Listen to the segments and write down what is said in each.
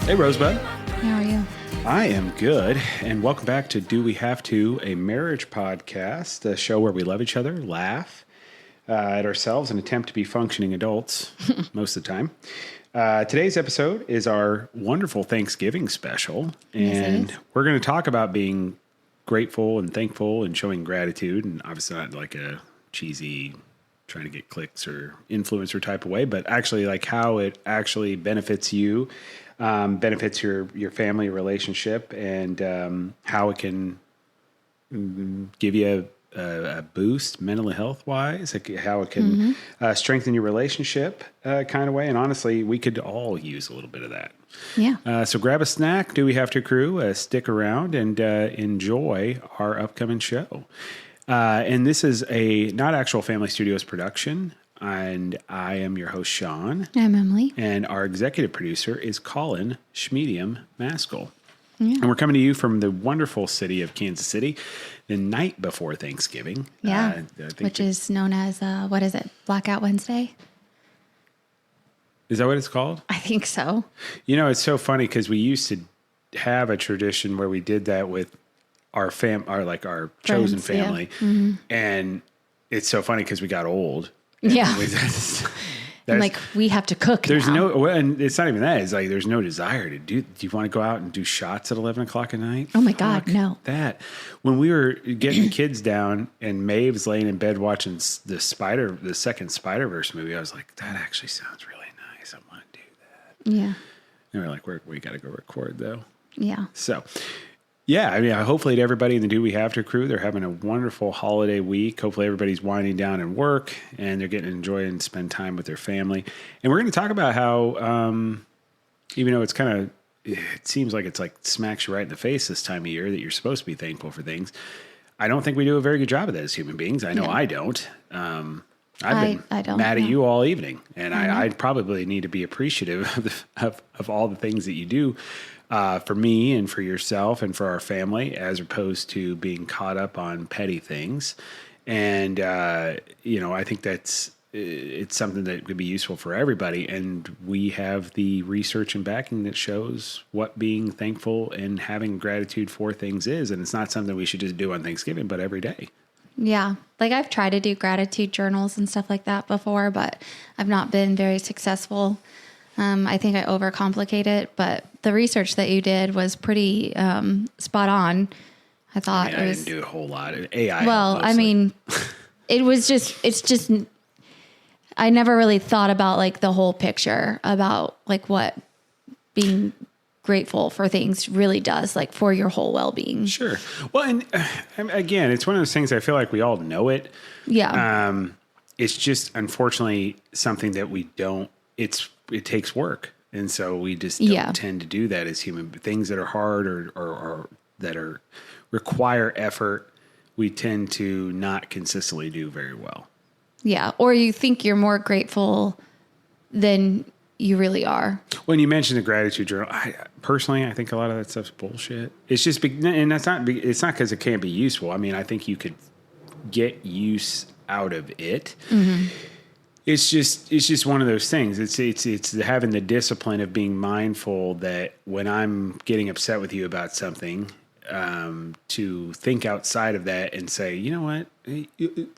Hey, Rosebud. How are you? I am good, and welcome back to Do We Have To, a marriage podcast, a show where we love each other, laugh at ourselves, and attempt to be functioning adults most of the time. Today's episode is our wonderful Thanksgiving special, and we're going to talk about being grateful and thankful and showing gratitude, and obviously not like a cheesy trying to get clicks or influencer type of way, but actually like how it actually benefits you, benefits your family relationship, and how it can give you a boost mentally health wise, how it can strengthen your relationship kind of way. And honestly, we could all use a little bit of that. Yeah. So grab a snack, Do We Have To crew, stick around and enjoy our upcoming show. And this is a not actual Family Studios production. And I am your host, Sean. I'm Emily. And our executive producer is Colin Schmedium Maskell. Yeah. And we're coming to you from the wonderful city of Kansas City the night before Thanksgiving. Yeah. Which is known as, what is it? Blackout Wednesday? Is that what it's called? I think so. You know, it's so funny because we used to have a tradition where we did that with our chosen family. Yeah. Mm-hmm. And it's so funny because we got old. Yeah. And like, we have to cook now. And it's not even that. It's like, there's no desire to do you want to go out and do shots at 11 o'clock at night? Oh my God, no. That. When we were getting the kids down and Maeve's laying in bed watching the second Spider-Verse movie, I was like, that actually sounds really nice. I want to do that. Yeah. And we're like, we got to go record though. Yeah. So, yeah, I mean, hopefully to everybody in the Do We Have To crew, they're having a wonderful holiday week. Hopefully everybody's winding down in work and they're getting to enjoy and spend time with their family. And we're going to talk about how, even though it seems like it's like smacks you right in the face this time of year that you're supposed to be thankful for things. I don't think we do a very good job of that as human beings. I know I don't. I've been mad at you all evening, and I probably need to be appreciative of all the things that you do. For me and for yourself and for our family, as opposed to being caught up on petty things. And, I think it's something that could be useful for everybody. And we have the research and backing that shows what being thankful and having gratitude for things is. And it's not something we should just do on Thanksgiving, but every day. Yeah. Like I've tried to do gratitude journals and stuff like that before, but I've not been very successful. I think I overcomplicate it, but the research that you did was pretty spot on. I thought I didn't do a whole lot of AI. Well, mostly. I mean, it's just, I never really thought about like the whole picture about like what being grateful for things really does, like for your whole well-being. Sure. Well, and again, it's one of those things I feel like we all know it. Yeah. It's just unfortunately something that we don't, it takes work. And so we just don't tend to do that as human things that are hard or that require effort. We tend to not consistently do very well. Yeah. Or you think you're more grateful than you really are. When you mentioned the gratitude journal, I think a lot of that stuff's bullshit. It's just, and it's not because it can't be useful. I mean, I think you could get use out of it. Mm-hmm. It's just one of those things. It's having the discipline of being mindful that when I'm getting upset with you about something, to think outside of that and say, you know what?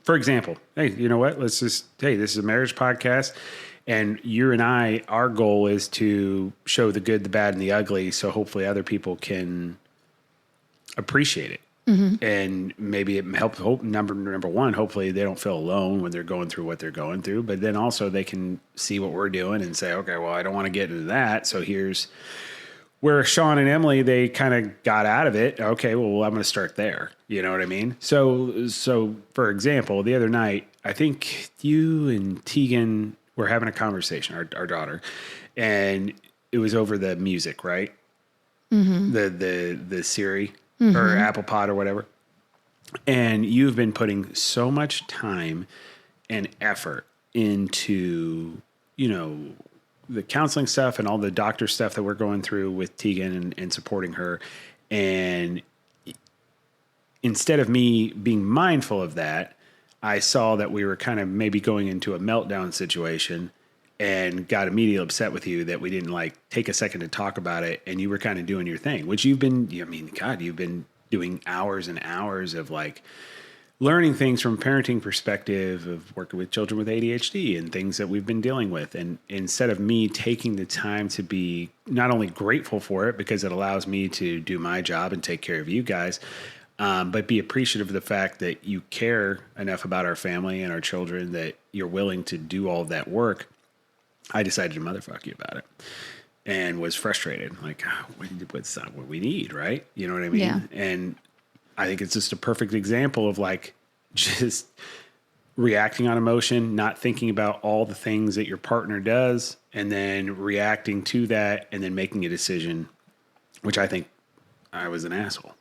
For example, hey, you know what? This is a marriage podcast, and you and I, our goal is to show the good, the bad, and the ugly, so hopefully other people can appreciate it. Mm-hmm. And maybe it helps. Number one, hopefully they don't feel alone when they're going through what they're going through. But then also they can see what we're doing and say, okay, well, I don't want to get into that. So here's where Sean and Emily, they kind of got out of it. Okay, well, I'm going to start there. You know what I mean? So for example, the other night, I think you and Tegan were having a conversation, our daughter, and it was over the music, right? Mm-hmm. The Siri. Mm-hmm. Or Apple Pod or whatever. And you've been putting so much time and effort into, the counseling stuff and all the doctor stuff that we're going through with Tegan and supporting her. And instead of me being mindful of that, I saw that we were kind of maybe going into a meltdown situation. and got immediately upset with you that we didn't like take a second to talk about it, and you were kind of doing your thing, which you've been, I mean, God, you've been doing hours and hours of like learning things from a parenting perspective of working with children with ADHD and things that we've been dealing with. And instead of me taking the time to be not only grateful for it because it allows me to do my job and take care of you guys, but be appreciative of the fact that you care enough about our family and our children that you're willing to do all of that work, I decided to motherfuck you about it and was frustrated. Like, what's not what we need, right? You know what I mean? Yeah. And I think it's just a perfect example of like just reacting on emotion, not thinking about all the things that your partner does, and then reacting to that and then making a decision, which I think I was an asshole.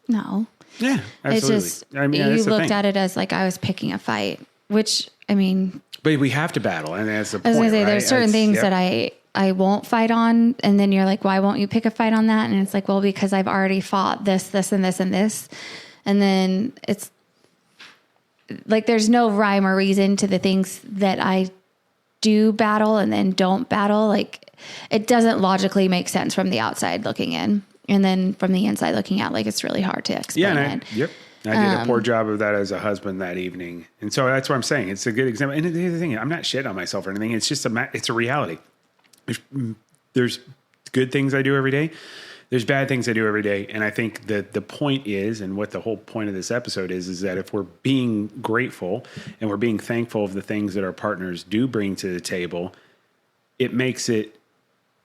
No. Yeah, absolutely. It's just, I mean, you that's the looked thing. at it as like I was picking a fight, which, I mean, But we have to battle, and that's the point. I was going to say, right? there's certain things Yep. that I won't fight on. And then you're like, why won't you pick a fight on that? And it's like, well, because I've already fought this, this, and this, and this. And then it's like, there's no rhyme or reason to the things that I do battle and then don't battle. Like, it doesn't logically make sense from the outside looking in. And then from the inside looking out, like, it's really hard to explain it. Yep. I did a poor job of that as a husband that evening. And so that's what I'm saying. It's a good example. And the other thing, I'm not shitting on myself or anything. It's just it's a reality. There's good things I do every day. There's bad things I do every day. And I think that the point is, and what the whole point of this episode is that if we're being grateful and we're being thankful of the things that our partners do bring to the table, it makes it,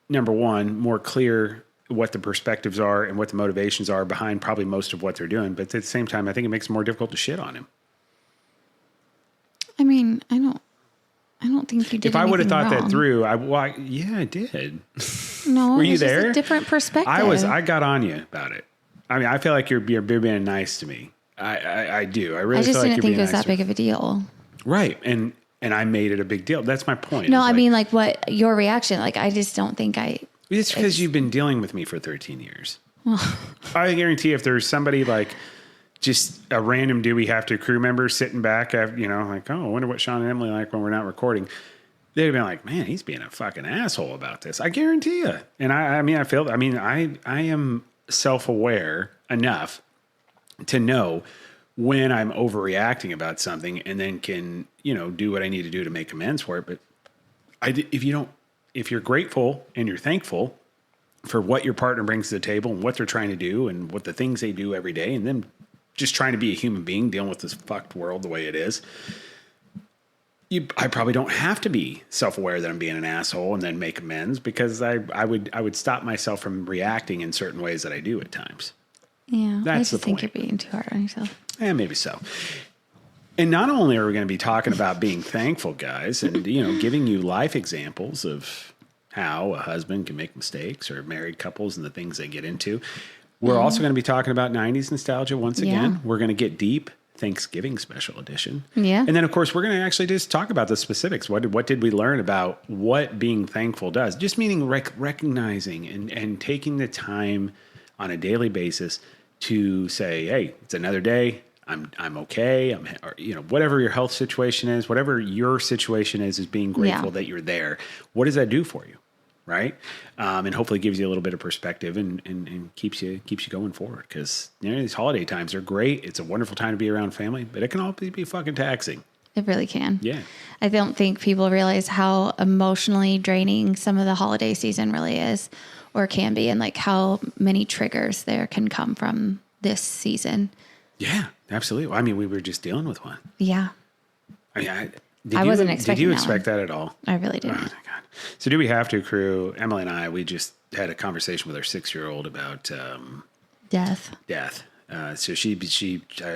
number one, more clear what the perspectives are and what the motivations are behind probably most of what they're doing. But at the same time, I think it makes it more difficult to shit on him. I mean, I don't think you did. If I would have thought wrong. that through, yeah, I did. No, Were you it's just there? a different perspective. I got on you about it. I mean, I feel like you're being nice to me. I do. I really I just feel like didn't you're think being it was nice that big of a deal. Right. And I made it a big deal. That's my point. No, It's I mean, like, what your reaction? Like, I just don't think it's because you've been dealing with me for 13 years. I guarantee if there's somebody like just a random Dewey Have To crew member sitting back, like, oh, I wonder what Sean and Emily like when we're not recording. They'd have been like, man, he's being a fucking asshole about this. I guarantee you. And I am self-aware enough to know when I'm overreacting about something and then can, do what I need to do to make amends for it. But if you're grateful and you're thankful for what your partner brings to the table and what they're trying to do and what the things they do every day, and then just trying to be a human being dealing with this fucked world the way it is, I probably don't have to be self-aware that I'm being an asshole and then make amends, because I would stop myself from reacting in certain ways that I do at times. Yeah, That's I just the think point. you're being too hard on yourself. Maybe so. And not only are we going to be talking about being thankful, guys, and giving you life examples of how a husband can make mistakes, or married couples and the things they get into. We're also going to be talking about 90s nostalgia once again. Yeah. We're going to get deep. Thanksgiving special edition. Yeah. And then, of course, we're going to actually just talk about the specifics. What did we learn about what being thankful does? Just meaning recognizing and taking the time on a daily basis to say, hey, it's another day. I'm okay. Whatever your health situation is, whatever your situation is being grateful that you're there. What does that do for you? Right. And hopefully gives you a little bit of perspective and keeps you going forward. Because these holiday times are great. It's a wonderful time to be around family, but it can all be fucking taxing. It really can. Yeah. I don't think people realize how emotionally draining some of the holiday season really is, or can be, and like how many triggers there can come from this season. Yeah, absolutely. Well, I mean, we were just dealing with one. Yeah. I mean, I wasn't expecting Did you that expect that at all? I really Oh didn't. my God. So Do We Have To crew, Emily and I, we just had a conversation with our 6-year-old about Death. death. So she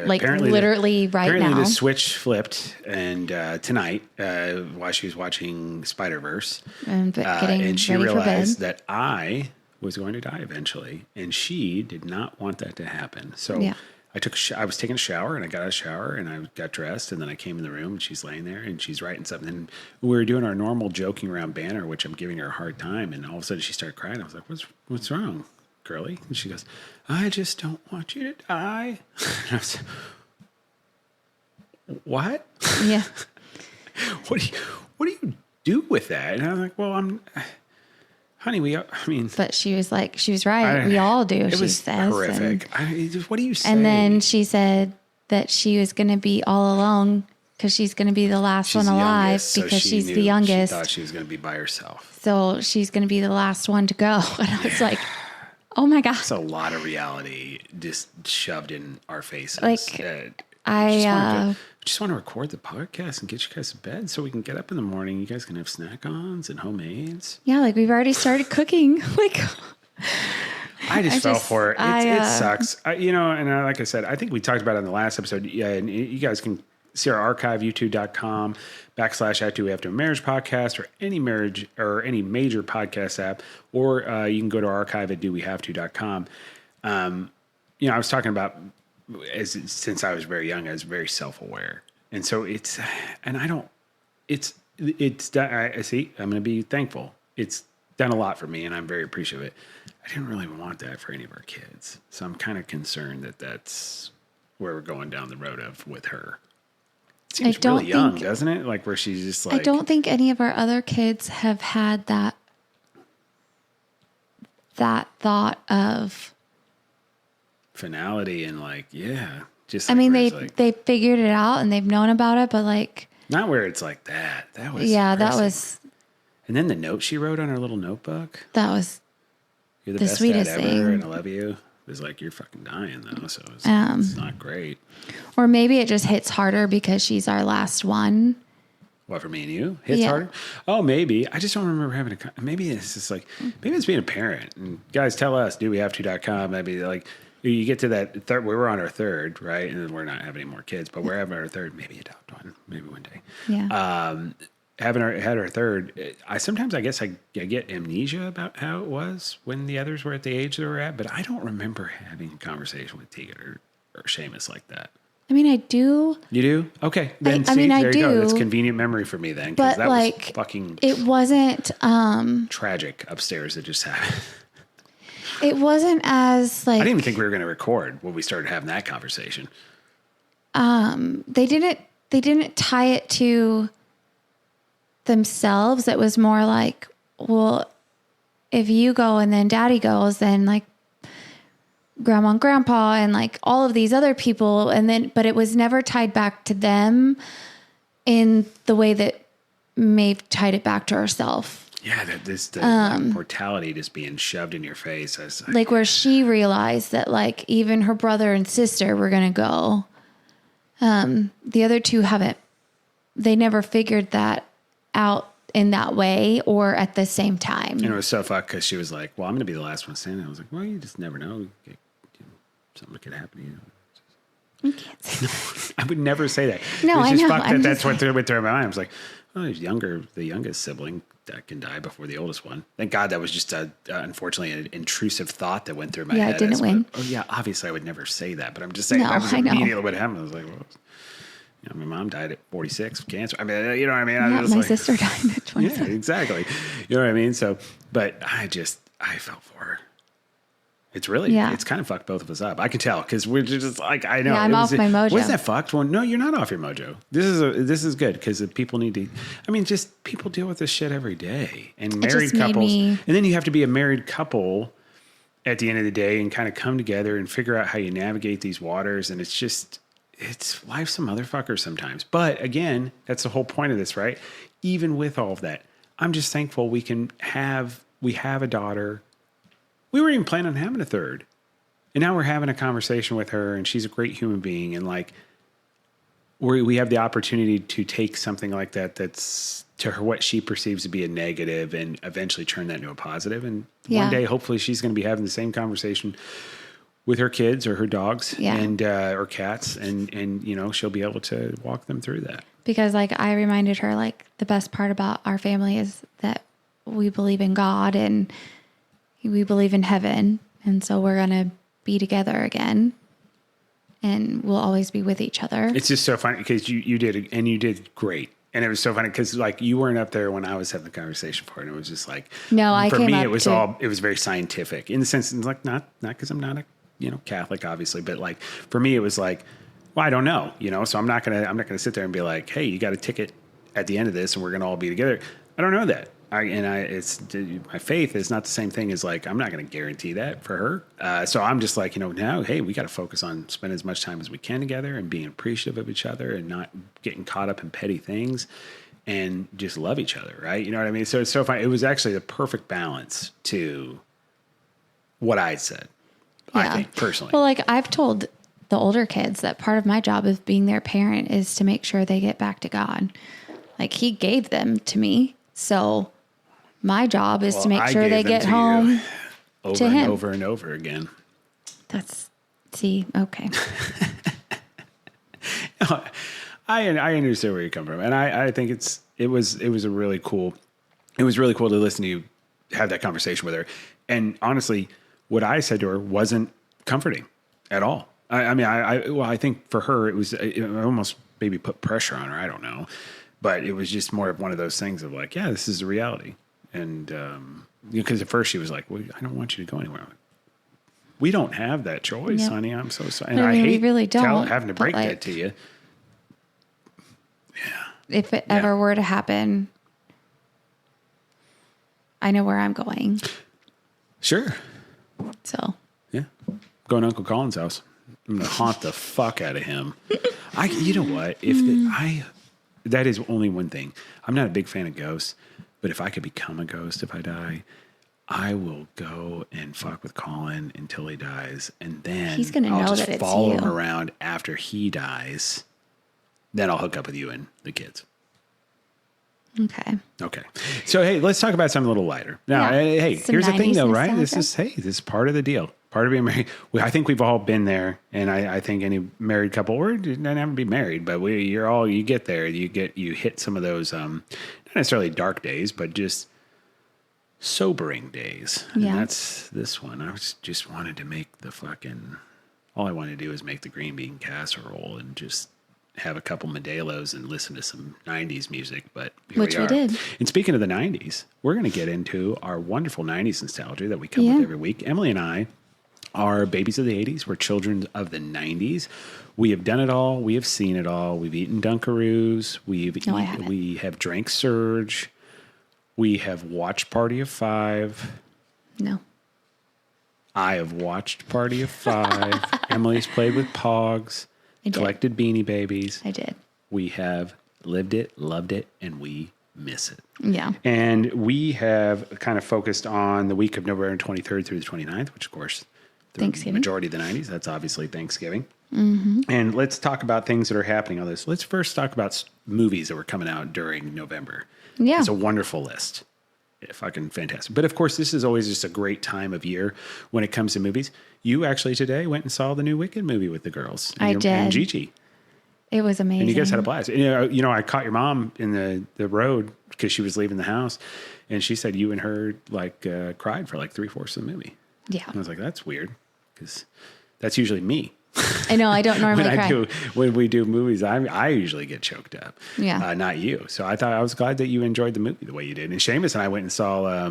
Like apparently literally right apparently now. the switch flipped, and tonight while she was watching Spider-Verse, And getting and she ready for bed. realized that I was going to die eventually, and she did not want that to happen. So Yeah. I was taking a shower, and I got out of the shower and I got dressed, and then I came in the room and she's laying there and she's writing something. And we were doing our normal joking around banter, which I'm giving her a hard time. And all of a sudden she started crying. I was like, what's wrong, girlie? And she goes, I just don't want you to die. And I was like, what? Yeah. What are you do with that? And I'm like, well, honey, But she was right. We all do, it she was says. horrific. What do you say? And then she said that she was going to be all alone because she's going to be the last one alive because she's the youngest. She thought she was going to be by herself. So she's going to be the last one to go. And I was like, oh my God. It's a lot of reality just shoved in our faces. Like, I just want to record the podcast and get you guys to bed so we can get up in the morning. You guys can have snack-ons and homemades. Yeah, like we've already started cooking. Like, I just fell for it. It sucks. And like I said, I think we talked about it in the last episode. Yeah, and you guys can see our archive, youtube.com/I Do We Have to Marriage podcast or any marriage or any major podcast app, or you can go to our archive at dowehavето.com. I was talking about since I was very young, I was very self-aware. And so I'm going to be thankful. It's done a lot for me and I'm very appreciative of it. I didn't really want that for any of our kids. So I'm kind of concerned that that's where we're going down the road with her. It seems really young, doesn't it? Like where she's just like... I don't think any of our other kids have had that thought of... finality and just... I mean, they figured it out and they've known about it, but like... Not where it's like that. That was... Yeah, depressing. that was... And then the note she wrote on her little notebook. That was... You're the best sweetest dad ever, thing. and I love you. It was like, you're fucking dying, though, so it's not great. Or maybe it just hits harder because she's our last one. What, for me and you? Hits harder? Oh, maybe. I just don't remember having maybe it's just like, maybe it's being a parent. And guys, tell us, dowehavето.com. Maybe like, you get to that third, we were on our third, right? And we're not having any more kids, but we're having our third, maybe adopt one, maybe one day. Yeah. Had our third, I guess I get amnesia about how it was when the others were at the age they were at, but I don't remember having a conversation with Tegan or Seamus like that. I mean, I do. You do? Okay. Then I mean, there I you go. do. That's convenient memory for me then. But that like, was fucking... It wasn't... tragic upstairs that just happened. It wasn't as like... I didn't even think we were going to record when we started having that conversation. They didn't tie it to themselves. It was more like, well, if you go and then daddy goes, then like grandma and grandpa and like all of these other people. And then, but it was never tied back to them in the way that Maeve tied it back to herself. Yeah. That mortality just being shoved in your face. Like where she realized that like even her brother and sister were going to go. The other two they never figured that out in that way or at the same time. And it was so fucked because she was like, well, I'm going to be the last one standing. I was like, well, you just never know. Something could happen to you. You can't say that. I would never say that. No, it's I just know. Fucked that's what went through my mind. I was like, oh, the youngest sibling that can die before the oldest one. Thank God that was just unfortunately an intrusive thought that went through my head. Yeah, it didn't win. Oh yeah, obviously I would never say that, but I'm just saying No, that was I know. immediately what happened. I was like, well, my mom died at 46 of cancer. I mean, you know what I mean? Yeah, my sister died at 26. Yeah, exactly. You know what I mean? So, but I felt for her. It's really, it's kind of fucked both of us up. I can tell because we're just like, I know. Yeah, I'm off my mojo. Wasn't that fucked? Well, no, you're not off your mojo. This is good because people need to, just people deal with this shit every day. And married couples. And then you have to be a married couple at the end of the day and kind of come together and figure out how you navigate these waters. And it's life's a motherfucker sometimes. But again, that's the whole point of this, right? Even with all of that, I'm just thankful we have a daughter. We weren't even planning on having a third. And now we're having a conversation with her and she's a great human being. And like, we have the opportunity to take something like that's to her, what she perceives to be a negative and eventually turn that into a positive. And one day, hopefully she's going to be having the same conversation with her kids or her dogs and, or cats. And, she'll be able to walk them through that. Because like I reminded her, like the best part about our family is that we believe in God and we believe in heaven. And so we're going to be together again and we'll always be with each other. It's just so funny because you did great. And it was so funny because like you weren't up there when I was having the conversation for it. And it was just like, no, for me, it was very scientific in the sense, it's like not because I'm not a, Catholic obviously, but like for me, it was like, well, I don't know, so I'm not going to sit there and be like, hey, you got a ticket at the end of this and we're going to all be together. I don't know that. It's my faith is not the same thing as like I'm not going to guarantee that for her. So I'm just like now, hey, we got to focus on spending as much time as we can together and being appreciative of each other and not getting caught up in petty things and just love each other, right? You know what I mean? So it's so fun. It was actually the perfect balance to what I said. I think personally. Well, like I've told the older kids that part of my job of being their parent is to make sure they get back to God. Like he gave them to me, so. My job is to make sure they get home over to him. And over and over again. Okay. I understand where you come from. And I think it was really cool to listen to you have that conversation with her. And honestly, what I said to her wasn't comforting at all. I think for her, it almost maybe put pressure on her. I don't know. But it was just more of one of those things of like, yeah, this is the reality. And because at first she was like, well, I don't want you to go anywhere. Like, we don't have that choice, honey. I'm so sorry. And I hate we really don't, having to break that to you. Yeah. If it ever were to happen, I know where I'm going. Sure. So. Yeah. Going to Uncle Colin's house. I'm going to haunt the fuck out of him. You know what? That is only one thing. I'm not a big fan of ghosts. But if I could become a ghost if I die, I will go and fuck with Colin until he dies. And then he's gonna I'll know just that it's follow you. him around after he dies. Then I'll hook up with you and the kids. Okay. So, hey, let's talk about something a little lighter. Now, hey, here's the thing, though, right? This is part of the deal. Part of being married. I think we've all been there. And I think any married couple, or don't have to be married, but you get there. You hit some of those, not necessarily dark days, but just sobering days. Yeah. And that's this one. Just wanted to make all I wanted to do is make the green bean casserole and just have a couple Modelo's and listen to some 90s music, but Which we did. And speaking of the 90s, we're going to get into our wonderful 90s nostalgia that we come with every week. Emily and I are babies of the 80s. We're children of the 90s. We have done it all. We have seen it all. We've eaten Dunkaroos. We have drank Surge. We have watched Party of Five. No. I have watched Party of Five. Emily's played with Pogs. Collected Beanie Babies. I did. We have lived it, loved it, and we miss it. Yeah. And we have kind of focused on the week of November 23rd through the 29th, which, of course, the Thanksgiving. majority of the 90s, that's obviously Thanksgiving. Mm-hmm. And let's talk about things that are happening on this. Let's first talk about movies that were coming out during November. Yeah. It's a wonderful list. Fucking fantastic. But of course, this is always just a great time of year when it comes to movies. You actually today went and saw the new Wicked movie with the girls. I did. And Gigi. It was amazing. And you guys had a blast. And, I caught your mom in the road because she was leaving the house. And she said you and her cried for 3/4 of the movie. Yeah. And I was like, that's weird because that's usually me. I know. I don't normally cry. When we do movies, I usually get choked up. Yeah. Not you. So I was glad that you enjoyed the movie the way you did. And Seamus and I went and saw.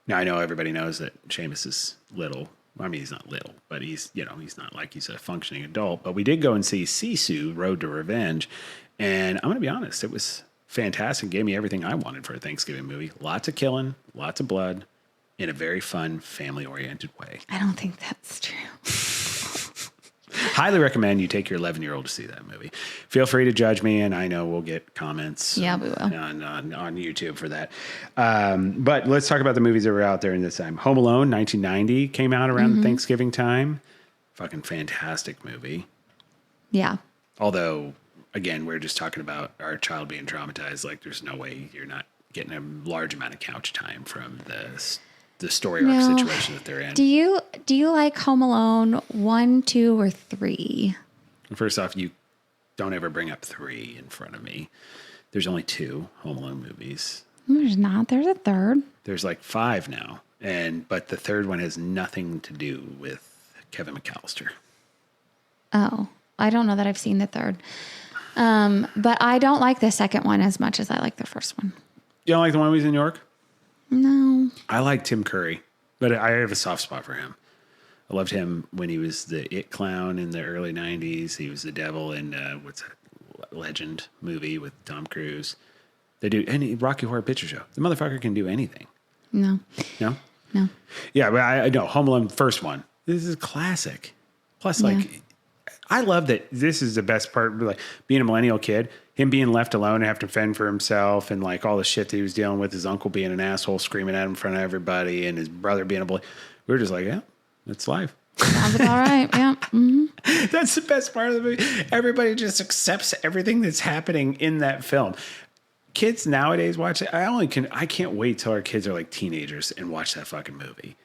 Now I know everybody knows that Seamus is little. I mean, he's not little, but he's not like he's a functioning adult. But we did go and see Sisu: Road to Revenge, and I'm going to be honest, it was fantastic. Gave me everything I wanted for a Thanksgiving movie. Lots of killing, lots of blood, in a very fun, family-oriented way. I don't think that's true. Highly recommend you take your 11-year-old to see that movie. Feel free to judge me, and I know we'll get comments. Yeah, we will. On YouTube for that. But let's talk about the movies that were out there in this time. Home Alone, 1990, came out around Thanksgiving time. Fucking fantastic movie. Yeah. Although, again, we're just talking about our child being traumatized. There's no way you're not getting a large amount of couch time from the story arc situation that they're in. Do you like Home Alone 1, 2, or 3? First off, you don't ever bring up 3 in front of me. There's only 2 Home Alone movies. There's not. There's a third. There's 5 now, but the third one has nothing to do with Kevin McAllister. Oh, I don't know that I've seen the third. But I don't like the second one as much as I like the first one. You don't like the one when he's in New York? No. I like Tim Curry, but I have a soft spot for him. I loved him when he was the It Clown in the early 90s. He was the devil in, what's that, Legend movie with Tom Cruise. They do any Rocky Horror Picture Show. The motherfucker can do anything. No. No? No. Yeah, but I know Home Alone first one. This is a classic. Plus, like, I love that this is the best part. Like being a millennial kid, him being left alone and having to fend for himself, and like all the shit that he was dealing with, his uncle being an asshole, screaming at him in front of everybody, and his brother being a bully. We were just like, yeah, that's life. Sounds about right. Yeah. Mm-hmm. That's the best part of the movie. Everybody just accepts everything that's happening in that film. Kids nowadays watch it. I can't wait till our kids are like teenagers and watch that fucking movie,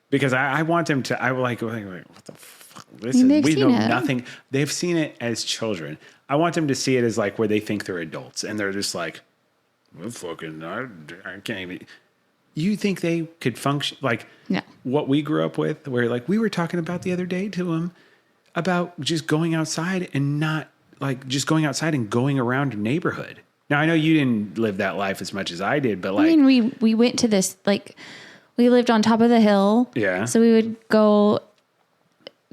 because I want them to. I like what the fuck. We know nothing. They've seen it as children. I want them to see it as like where they think they're adults and they're just like, well, fucking, I can't even. You think they could function like what we grew up with, where like we were talking about the other day to them about just going outside and not like just going outside and going around a neighborhood. Now I know you didn't live that life as much as I did, but like, I mean, we went to this, like we lived on top of the hill. Yeah. So we would go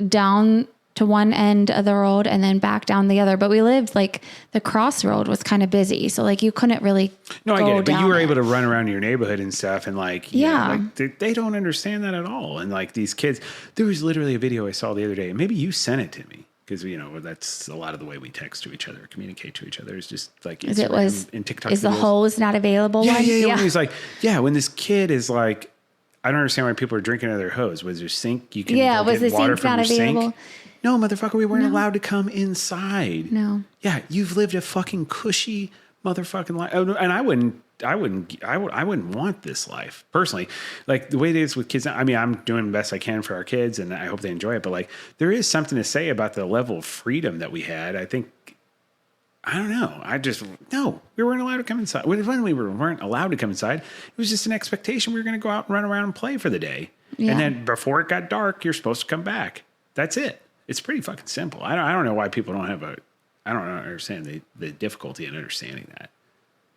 down to one end of the road and then back down the other. But we lived like the crossroad was kind of busy. So like you couldn't really I get it. But you were able to run around your neighborhood and stuff. And like, you know, like they don't understand that at all. And like these kids, there was literally a video I saw the other day, and maybe you sent it to me. Because, you know, that's a lot of the way we text to each other, communicate to each other. Is just like Instagram and TikTok. Is videos. The hose not available? Yeah. When he's like, when this kid is like, I don't understand why people are drinking out of their hose. Was there sink? You can was the water sink from not your available? Sink? No, motherfucker, we weren't allowed to come inside. No. Yeah, you've lived a fucking cushy motherfucking life, and I wouldn't want this life personally. Like the way it is with kids. I mean, I'm doing the best I can for our kids, and I hope they enjoy it. But like, there is something to say about the level of freedom that we had. I think. I don't know. We weren't allowed to come inside. When we weren't allowed to come inside, it was just an expectation we were going to go out and run around and play for the day. Yeah. And then before it got dark, you're supposed to come back. That's it. It's pretty fucking simple. I don't know why people don't have I don't understand the difficulty in understanding that.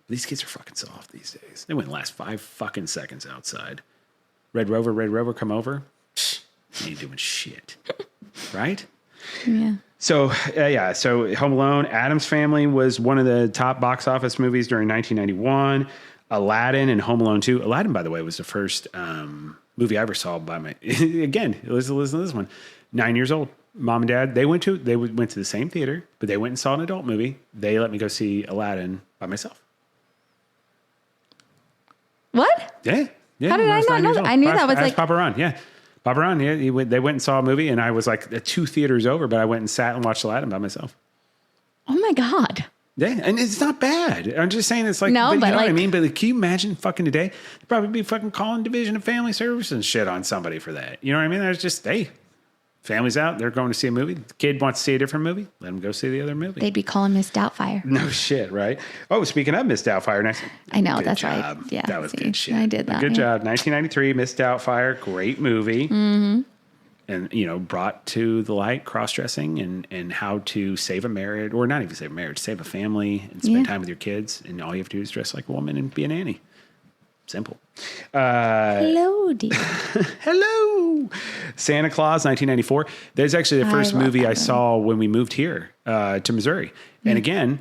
These kids are fucking soft these days. They wouldn't last 5 fucking seconds outside. Red Rover, come over. Psh, ain't doing shit. Right? Yeah. So, so Home Alone, Addams Family was one of the top box office movies during 1991. Aladdin and Home Alone 2. Aladdin, by the way, was the first movie I ever saw by my, again, listen to this one. 9 years old. Mom and Dad, they went to the same theater, but they went and saw an adult movie. They let me go see Aladdin by myself. What? Yeah. How did I not know that? I knew that was like Papa Ron. Yeah. Papa Ron, yeah, they went and saw a movie, and I was like 2 theaters over, but I went and sat and watched Aladdin by myself. Oh my God. Yeah, and it's not bad. I'm just saying it's like, no, but you know like, what I mean? But like, can you imagine fucking today? They'd probably be fucking calling Division of Family Services and shit on somebody for that. You know what I mean? There's just, hey, family's out, they're going to see a movie. The kid wants to see a different movie, let them go see the other movie. They'd be calling Miss Doubtfire. No shit, right? Oh, speaking of Miss Doubtfire, next. I know, good that's job. right. Yeah, that was good shit. I did that. Good job. 1993, Miss Doubtfire, great movie. Mm-hmm. And, you know, brought to the light cross-dressing and how to save a marriage, or not even save a marriage, save a family and spend time with your kids. And all you have to do is dress like a woman and be a nanny. Simple. Hello, dear. Hello. Santa Claus, 1994. That's actually the first movie I saw when we moved here to Missouri. And again,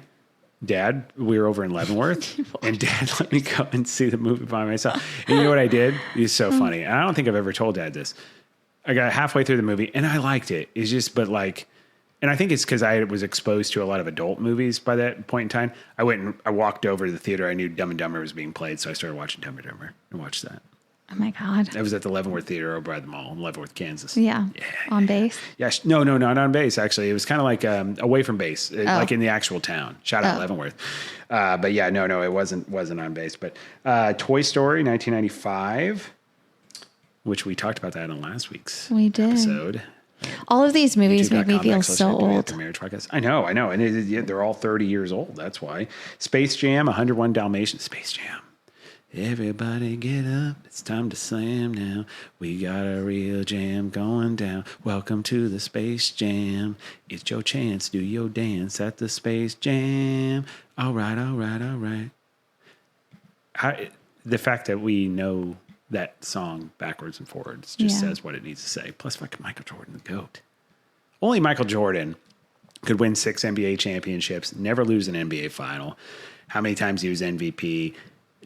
Dad, we were over in Leavenworth, and Dad let me go and see the movie by myself. And you know what I did? It's so funny. And I don't think I've ever told Dad this. I got halfway through the movie, and I liked it. It's just, but like, and I think it's because I was exposed to a lot of adult movies by that point in time. I walked over to the theater. I knew Dumb and Dumber was being played, so I started watching Dumb and Dumber and watched that. Oh my God. I was at the Leavenworth Theater over by the mall in Leavenworth, Kansas. Yeah. On base? Yeah. No, not on base, actually. It was kind of like away from base, like in the actual town. Shout out Leavenworth. But yeah, no, it wasn't on base. But Toy Story, 1995, which we talked about that on last week's episode. All of these movies make me feel so old. I know. And they're all 30 years old. That's why. Space Jam, 101 Dalmatians. Space Jam. Everybody get up. It's time to slam now. We got a real jam going down. Welcome to the Space Jam. It's your chance. Do your dance at the Space Jam. All right. The fact that we know that song backwards and forwards just says what it needs to say. Plus, fucking Michael Jordan, the GOAT. Only Michael Jordan could win 6 NBA championships, never lose an NBA final, how many times he was MVP,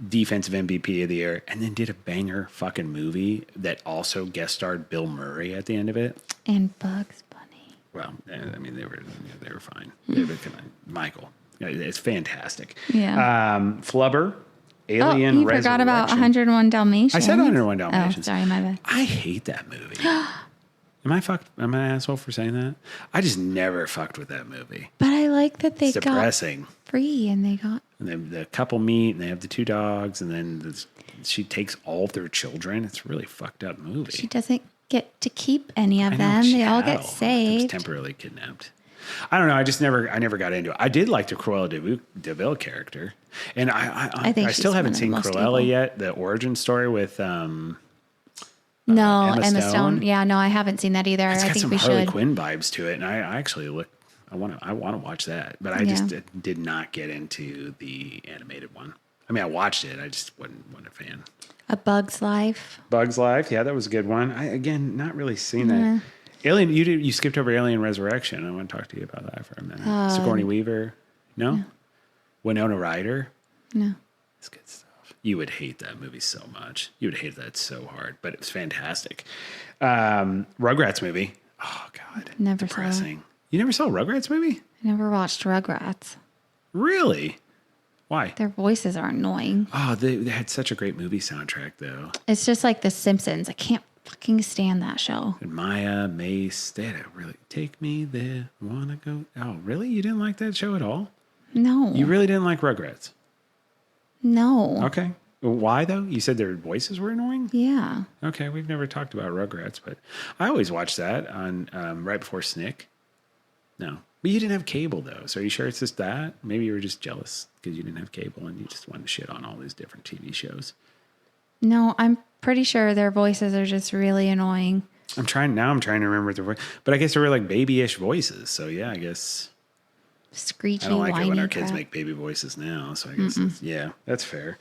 defensive MVP of the year, and then did a banger fucking movie that also guest starred Bill Murray at the end of it. And Bugs Bunny. Well, I mean, they were fine. They were Michael. It's fantastic. Yeah. Flubber, Alien you forgot about 101 Dalmatians. I said 101 Dalmatians. Oh, sorry, my bad. I hate that movie. Am I fucked? Am I an asshole for saying that? I just never fucked with that movie. But I like that they It's depressing. got free and they got... And then the couple meet and they have the 2 dogs and then she takes all of their children. It's a really fucked up movie. She doesn't get to keep any of I know, them. They all how? get It was saved. temporarily kidnapped. I don't know. I never got into it. I did like the Cruella de Vil character, and I think still she's haven't one seen of the most Cruella evil. yet. The origin story with No, Emma Emma Stone. Stone. Yeah, no, I haven't seen that either. it's I got think some we Harley should. Quinn vibes to it, and I actually look. I want to watch that, but I just did not get into the animated one. I mean, I watched it. I just wasn't a fan. A Bug's Life. Bugs Life, yeah, that was a good one. Again, not really seen that. Alien, you skipped over Alien Resurrection. I want to talk to you about that for a minute. Sigourney Weaver, no? Winona Ryder, No. it's good stuff. You would hate that movie so much. You would hate that so hard, but it was fantastic. Rugrats movie. Oh God, Never depressing. saw it. You never saw a Rugrats movie? I never watched Rugrats. Really? Why? Their voices are annoying. Oh, they had such a great movie soundtrack though. It's just like The Simpsons. I can't fucking stand that show. And Maya, Mace, they had a really take me there. Wanna go? Oh, really? You didn't like that show at all? No. You really didn't like Rugrats? No. Okay. Well, why though? You said their voices were annoying? Yeah. Okay, we've never talked about Rugrats, but I always watched that on right before Snick. No. But you didn't have cable though, so are you sure it's just that? Maybe you were just jealous because you didn't have cable and you just wanted to shit on all these different TV shows. No, I'm pretty sure their voices are just really annoying. I'm trying to remember their voice, but I guess they were like babyish voices. So yeah, I guess Screechy, I don't like whiny it when our crap. kids make baby voices now. So I guess yeah, that's fair.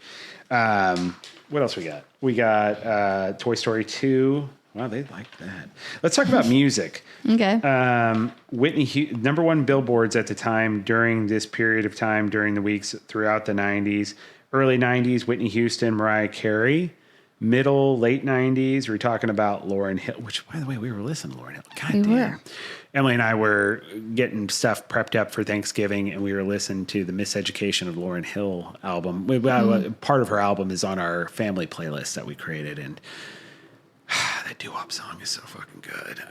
What else we got? We got Toy Story 2. Wow, they like that. Let's talk about music. Okay. Number 1 billboards at the time during this period of time during the weeks throughout the 90s. Early 90s, Whitney Houston, Mariah Carey. Late 90s, we're talking about Lauryn Hill, which, by the way, we were listening to Lauryn Hill. God We damn. were. Emily and I were getting stuff prepped up for Thanksgiving, and we were listening to the Miseducation of Lauryn Hill album. Part of her album is on our family playlist that we created, and that doo-wop song is so fucking good.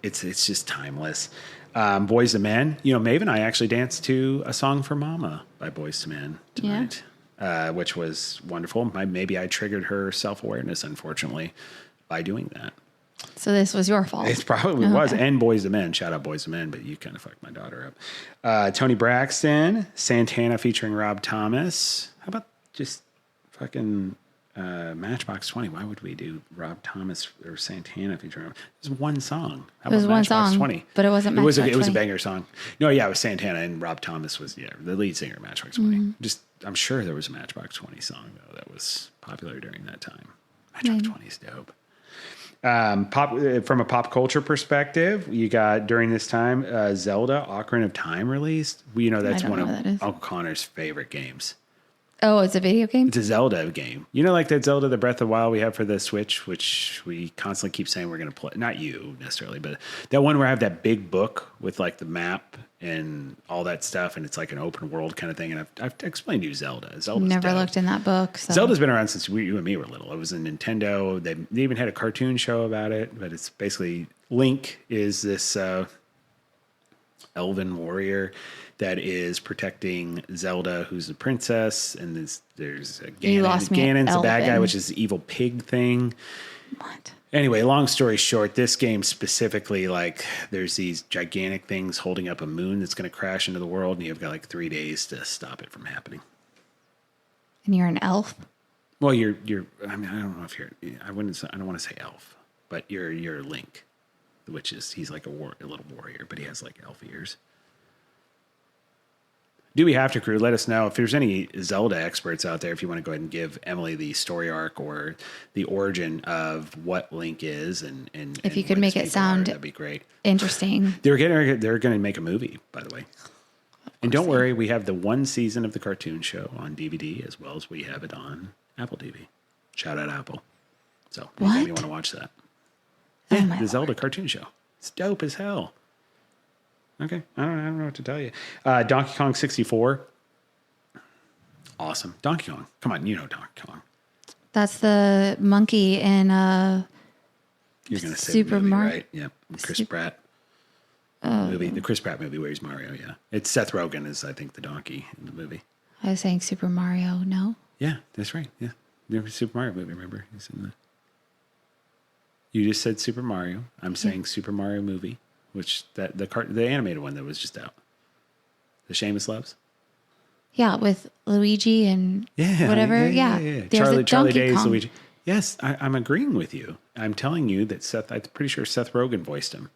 It's just timeless. Boys to Men. You know, Maeve and I actually danced to a song for Mama by Boys to Men tonight, which was wonderful. Maybe I triggered her self-awareness, unfortunately, by doing that. So this was your fault. It probably was. And Boys to Men. Shout out Boys to Men, but you kind of fucked my daughter up. Tony Braxton, Santana featuring Rob Thomas. How about just fucking Matchbox 20? Why would we do Rob Thomas or Santana featuring? It was one song. How It was about one Matchbox song, 20? but it wasn't It was Matchbox a 20. banger song. No, yeah, it was Santana and Rob Thomas was the lead singer of Matchbox 20. I'm sure there was a Matchbox 20 song though that was popular during that time. Matchbox 20 is dope. From a pop culture perspective, you got during this time Zelda: Ocarina of Time released. That's I don't one know of what that is. Uncle Connor's favorite games. Oh, it's a video game? It's a Zelda game. Like that Zelda: The Breath of the Wild we have for the Switch, which we constantly keep saying we're going to play. Not you necessarily, but that one where I have that big book with like the map and all that stuff, and it's like an open world kind of thing. And I've explained to you Zelda. Zelda's Never dope. looked in that book. So. Zelda's been around since you and me were little. It was in Nintendo. They even had a cartoon show about it, but it's basically Link is this elven warrior that is protecting Zelda, who's the princess, and there's Ganon. You lost me at Ganon's the bad guy, elven. which is the evil pig thing. What? Anyway, long story short, this game specifically, like, there's these gigantic things holding up a moon that's going to crash into the world, and you've got like 3 days to stop it from happening. And you're an elf? Well, you're. I mean, I don't know if you're. I don't want to say elf, but you're Link, which is he's like a little warrior, but he has like elf ears. Do we have to, crew? Let us know if there's any Zelda experts out there. If you want to go ahead and give Emily the story arc or the origin of what Link is, and If you what could make his it people are, sound that'd be great. interesting. They're going to make a movie, by the way. And don't worry, we have the one season of the cartoon show on DVD as well as we have it on Apple TV. Shout out Apple. So anytime you want to watch that. Oh, Yeah, my the Zelda cartoon show. It's dope as hell. Okay, I don't know what to tell you. Donkey Kong 64. Awesome. Donkey Kong. Come on, you know Donkey Kong. That's the monkey in You're going to say Super the movie, Mario. right? Yep. Chris Pratt movie. The Chris Pratt movie where he's Mario, yeah. It's Seth Rogen is, I think, the donkey in the movie. I was saying Super Mario. No. Yeah, that's right. Yeah. The Super Mario movie, remember? He's in the... You just said Super Mario. I'm saying Super Mario movie, which the animated one that was just out. The Seamus Loves. Yeah, with Luigi and whatever. Yeah. There's Charlie Donkey Day's Kong. Luigi. Yes, I'm agreeing with you. I'm telling you that I'm pretty sure Seth Rogen voiced him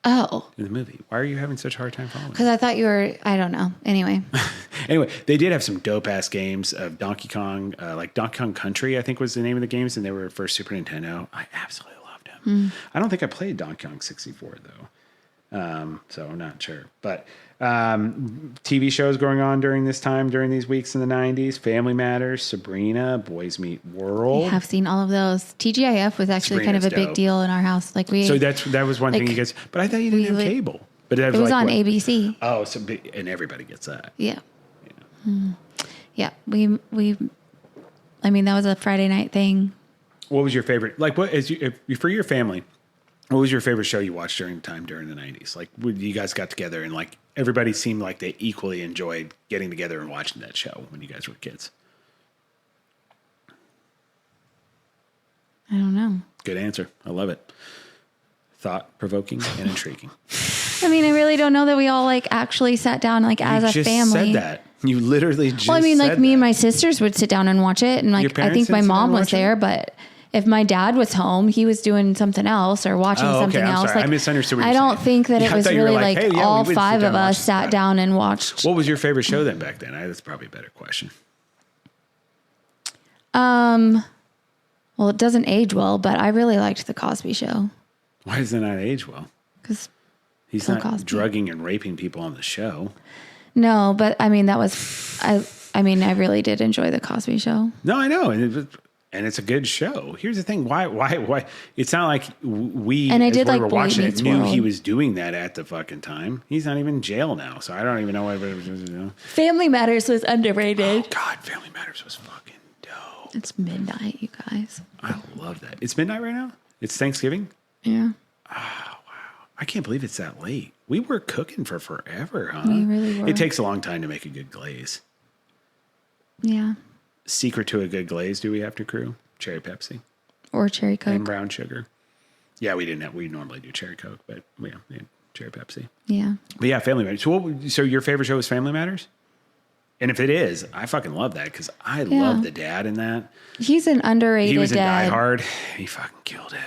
Oh, in the movie. Why are you having such a hard time following? because I thought you were. I don't know. Anyway, Anyway, they did have some dope ass games of Donkey Kong, like Donkey Kong Country, I think was the name of the games, and they were for Super Nintendo. I absolutely loved them. I don't think I played Donkey Kong 64 though, so I'm not sure. But TV shows going on during this time, during these weeks in the 90s: Family Matters, Sabrina, Boys Meet World. I have seen all of those. TGIF was actually kind of a Sabrina's big dope. deal in our house. Like we. So that was one thing like, you guys. But I thought you didn't have we- cable. But it was like on what? ABC. Oh, and everybody gets that. Yeah. Yeah. We. I mean, that was a Friday night thing. What was your favorite? Like, what is for your family? What was your favorite show you watched during the 90s? Like, when you guys got together and like everybody seemed like they equally enjoyed getting together and watching that show when you guys were kids. I don't know. Good answer. I love it. Thought provoking and intriguing. I mean, I really don't know that we all like actually sat down like as you a just family. said that. You literally just. Well, I mean, like said me and that. my sisters would sit down and watch it, and Your like I parents think my didn't sit down mom and was watch it? there, but if my dad was home, he was doing something else or watching Oh, okay, something I'm else. sorry. I Like, misunderstood what I you're don't saying. think that Yeah, it I was thought you were really like, like hey, yeah, all we would sit five down of and watch us this sat stuff. down and watched. What was your favorite show then back then? That's probably a better question. Well, it doesn't age well, but I really liked the Cosby Show Why does it not age well? because He's Bill not Cosby. drugging and raping people on the show. no, but I mean that was I mean I really did enjoy the Cosby Show. No, I know, and it's a good show. Here's the thing: why? It's not like we And I as did we like were Boy watching it Meets knew World. he was doing that at the fucking time. He's not even in jail now, so I don't even know what. Family Matters was underrated. Oh God, Family Matters was fucking dope. It's midnight, you guys. I love that. It's midnight right now. It's Thanksgiving. Yeah, I can't believe it's that late. We were cooking for forever, huh? We really were. It takes a long time to make a good glaze. yeah, Secret to a good glaze, do we have to crew? Cherry Pepsi or cherry and Coke. brown sugar. Yeah, we didn't have. We normally do cherry Coke, but we had cherry Pepsi. Yeah, But yeah, Family Matters. So your favorite show is Family Matters? And if it is, I fucking love that because I love the dad in that. he's an underrated He was in Die dad. Hard. He fucking killed it.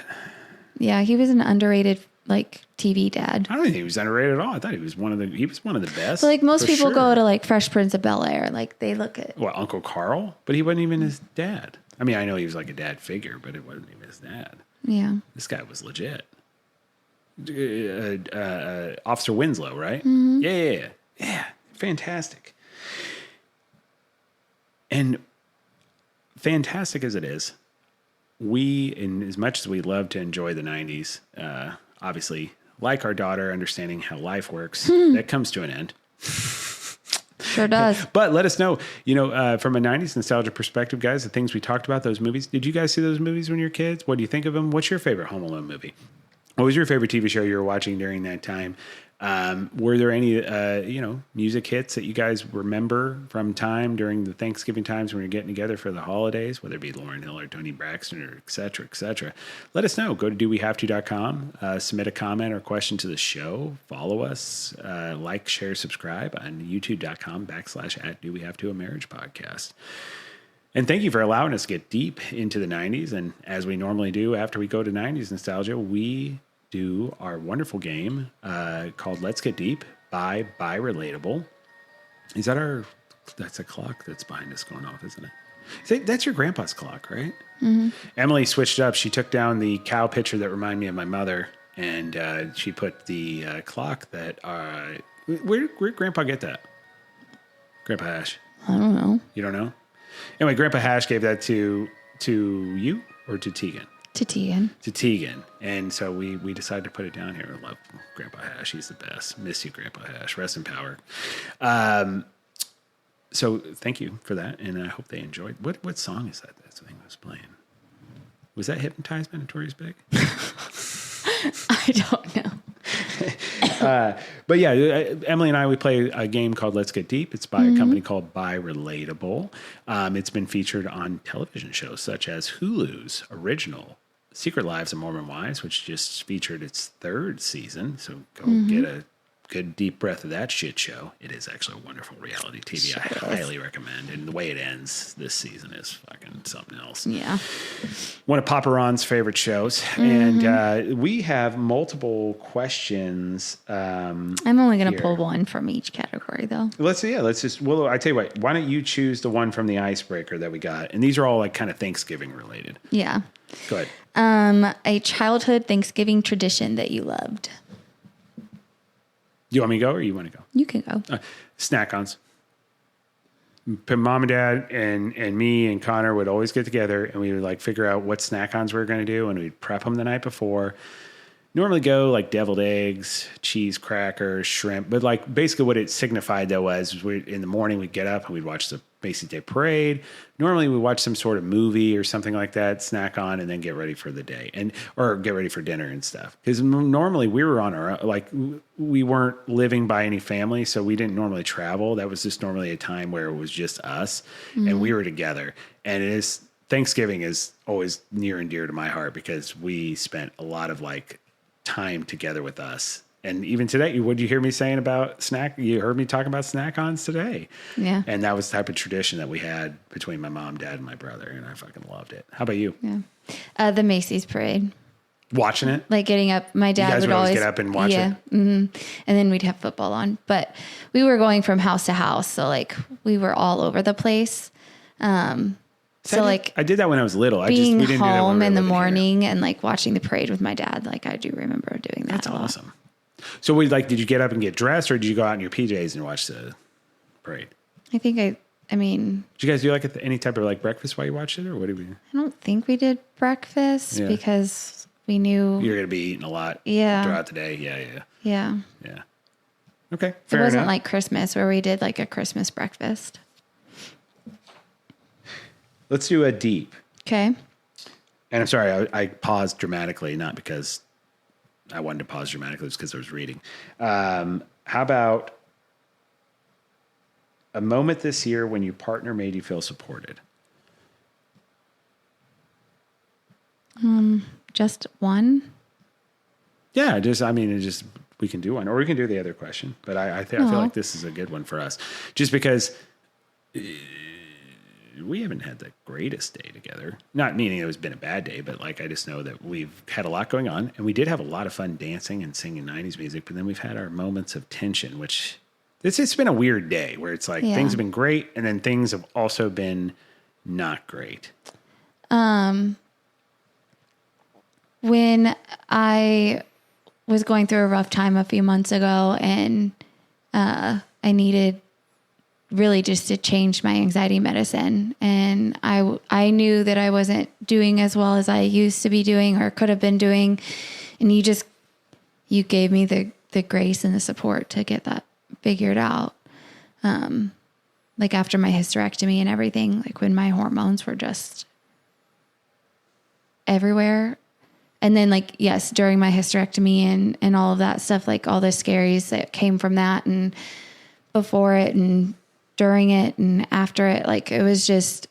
Yeah, he was an underrated like TV dad. I don't think he was underrated at all. I thought he was one of the best. So like most for people sure. go to like Fresh Prince of Bel-Air, like they look at. Well, Uncle Carl, but he wasn't even his dad. I mean, I know he was like a dad figure, but it wasn't even his dad. Yeah, This guy was legit. Officer Winslow, right? Mm-hmm. Yeah. Fantastic. And fantastic as it is, we, in as much as we love to enjoy the 90s, obviously, like our daughter, understanding how life works, that comes to an end. sure does. But let us know, from a 90s nostalgia perspective, guys, the things we talked about, those movies. Did you guys see those movies when you were kids? What do you think of them? What's your favorite Home Alone movie? What was your favorite TV show you were watching during that time? Were there any, music hits that you guys remember from time during the Thanksgiving times when you're getting together for the holidays, whether it be Lauryn Hill or Tony Braxton or et cetera, et cetera? Let us know. Go to dowehavето.com, submit a comment or question to the show. Follow us, like, share, subscribe on youtube.com/@dowehavetoa marriage podcast. And thank you for allowing us to get deep into the 90s. And as we normally do after we go to 90s nostalgia, we do our wonderful game called Let's Get Deep by Relatable. That's a clock that's behind us going off, isn't it? That's your grandpa's clock, right? Mm-hmm. Emily switched up. She took down the cow picture that reminded me of my mother, and she put the clock that... where'd Grandpa get that? Grandpa Hash. I don't know. You don't know? Anyway, Grandpa Hash gave that to you or to Tegan? To Tegan. To Tegan. And so we decided to put it down here. I love Grandpa Hash. He's the best. Miss you, Grandpa Hash. Rest in power. So thank you for that. And I hope they enjoyed. What song is that thing was playing? Was that Hypnotized by Notorious Big? I don't know. But yeah, Emily and I, we play a game called Let's Get Deep. It's by a company called Buy Relatable. It's been featured on television shows such as Hulu's original Secret Lives of Mormon Wives, which just featured its 3rd season. So go get a good deep breath of that shit show. It is actually a wonderful reality TV. Sure I is. highly recommend. And the way it ends this season is fucking something else. Yeah. One of Papa Ron's favorite shows. And we have multiple questions. I'm only going to Here. pull one from each category, though. Let's just, well, I tell you what, why don't you choose the one from the icebreaker that we got? And these are all like kind of Thanksgiving related. Yeah. Go ahead. A childhood Thanksgiving tradition that you loved. Do you want me to go or you want to go? You can go. Snack-ons. Mom and Dad and me and Connor would always get together and we would like figure out what snack-ons we were going to do and we'd prep them the night before. Normally go like deviled eggs, cheese crackers, shrimp. But like basically what it signified though was in the morning we'd get up and we'd watch the Macy's Day Parade. Normally we watch some sort of movie or something like that, snack on, and then get ready for the day or get ready for dinner and stuff. Because normally we were on our own, like we weren't living by any family, so we didn't normally travel. That was just normally a time where it was just us and we were together. And Thanksgiving is always near and dear to my heart because we spent a lot of like time together with us. And even today, what did you hear me saying about snack? You heard me talking about snack-ons today. Yeah. And that was the type of tradition that we had between my mom, dad, and my brother. And I fucking loved it. How about you? Yeah. The Macy's parade. Watching it? Like getting up, my dad You guys would would always always get up and watch it? And then we'd have football on. But we were going from house to house, so like we were all over the place. So like I did that when I was little. being we didn't do that when home we were in the living here. morning and like watching the parade with my dad. Like I do remember doing that. That's a lot. awesome. So did you get up and get dressed, or did you go out in your PJs and watch the parade? I think I mean, Did you guys do like any type of like breakfast while you watched it, or what did we? I don't think we did breakfast Yeah. because we knew. You're going to be eating a lot Yeah. throughout the day. Yeah. Yeah. Okay, It fair wasn't enough. like Christmas where we did like a Christmas breakfast. Let's do a deep. Okay. And I'm sorry, I paused dramatically, not because I wanted to pause dramatically, it's because I was reading. How about a moment this year when your partner made you feel supported? Just one. Yeah, we can do one, or we can do the other question. But I feel like this is a good one for us, just because we haven't had the greatest day together. Not meaning it's been a bad day, but like I just know that we've had a lot going on, and we did have a lot of fun dancing and singing 90s music. But then we've had our moments of tension, which it's been a weird day where it's like things have been great, and then things have also been not great. When I was going through a rough time a few months ago and I needed really just to change my anxiety medicine. And I knew that I wasn't doing as well as I used to be doing or could have been doing. And you gave me the grace and the support to get that figured out. Like after my hysterectomy and everything, like when my hormones were just everywhere. And then like, yes, during my hysterectomy and all of that stuff, like all the scaries that came from that and before it and during it and after it, like it was just,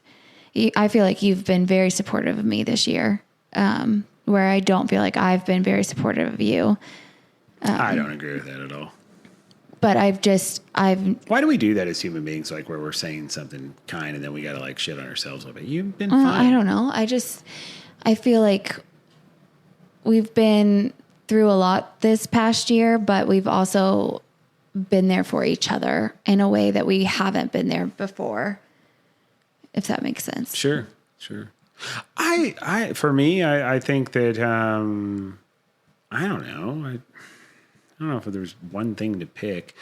I feel like you've been very supportive of me this year, where I don't feel like I've been very supportive of you. I don't agree with that at all. But I've Why do we do that as human beings? Like where we're saying something kind and then we got to like shit on ourselves a little bit. You've been fine. I don't know. I feel like we've been through a lot this past year, but we've also been there for each other in a way that we haven't been there before, if that makes sense. Sure. For me, I think that, I don't know. I don't know if there's one thing to pick.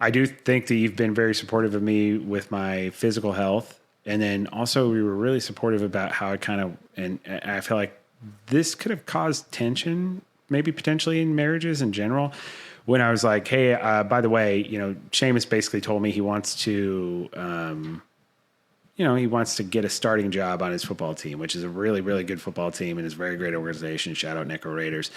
I do think that you've been very supportive of me with my physical health. And then also we were really supportive about how and I feel like this could have caused tension, maybe potentially in marriages in general. When I was like, hey, by the way, Seamus basically told me he wants to, he wants to get a starting job on his football team, which is a really, really good football team and is a very great organization. Shout out Necro Raiders.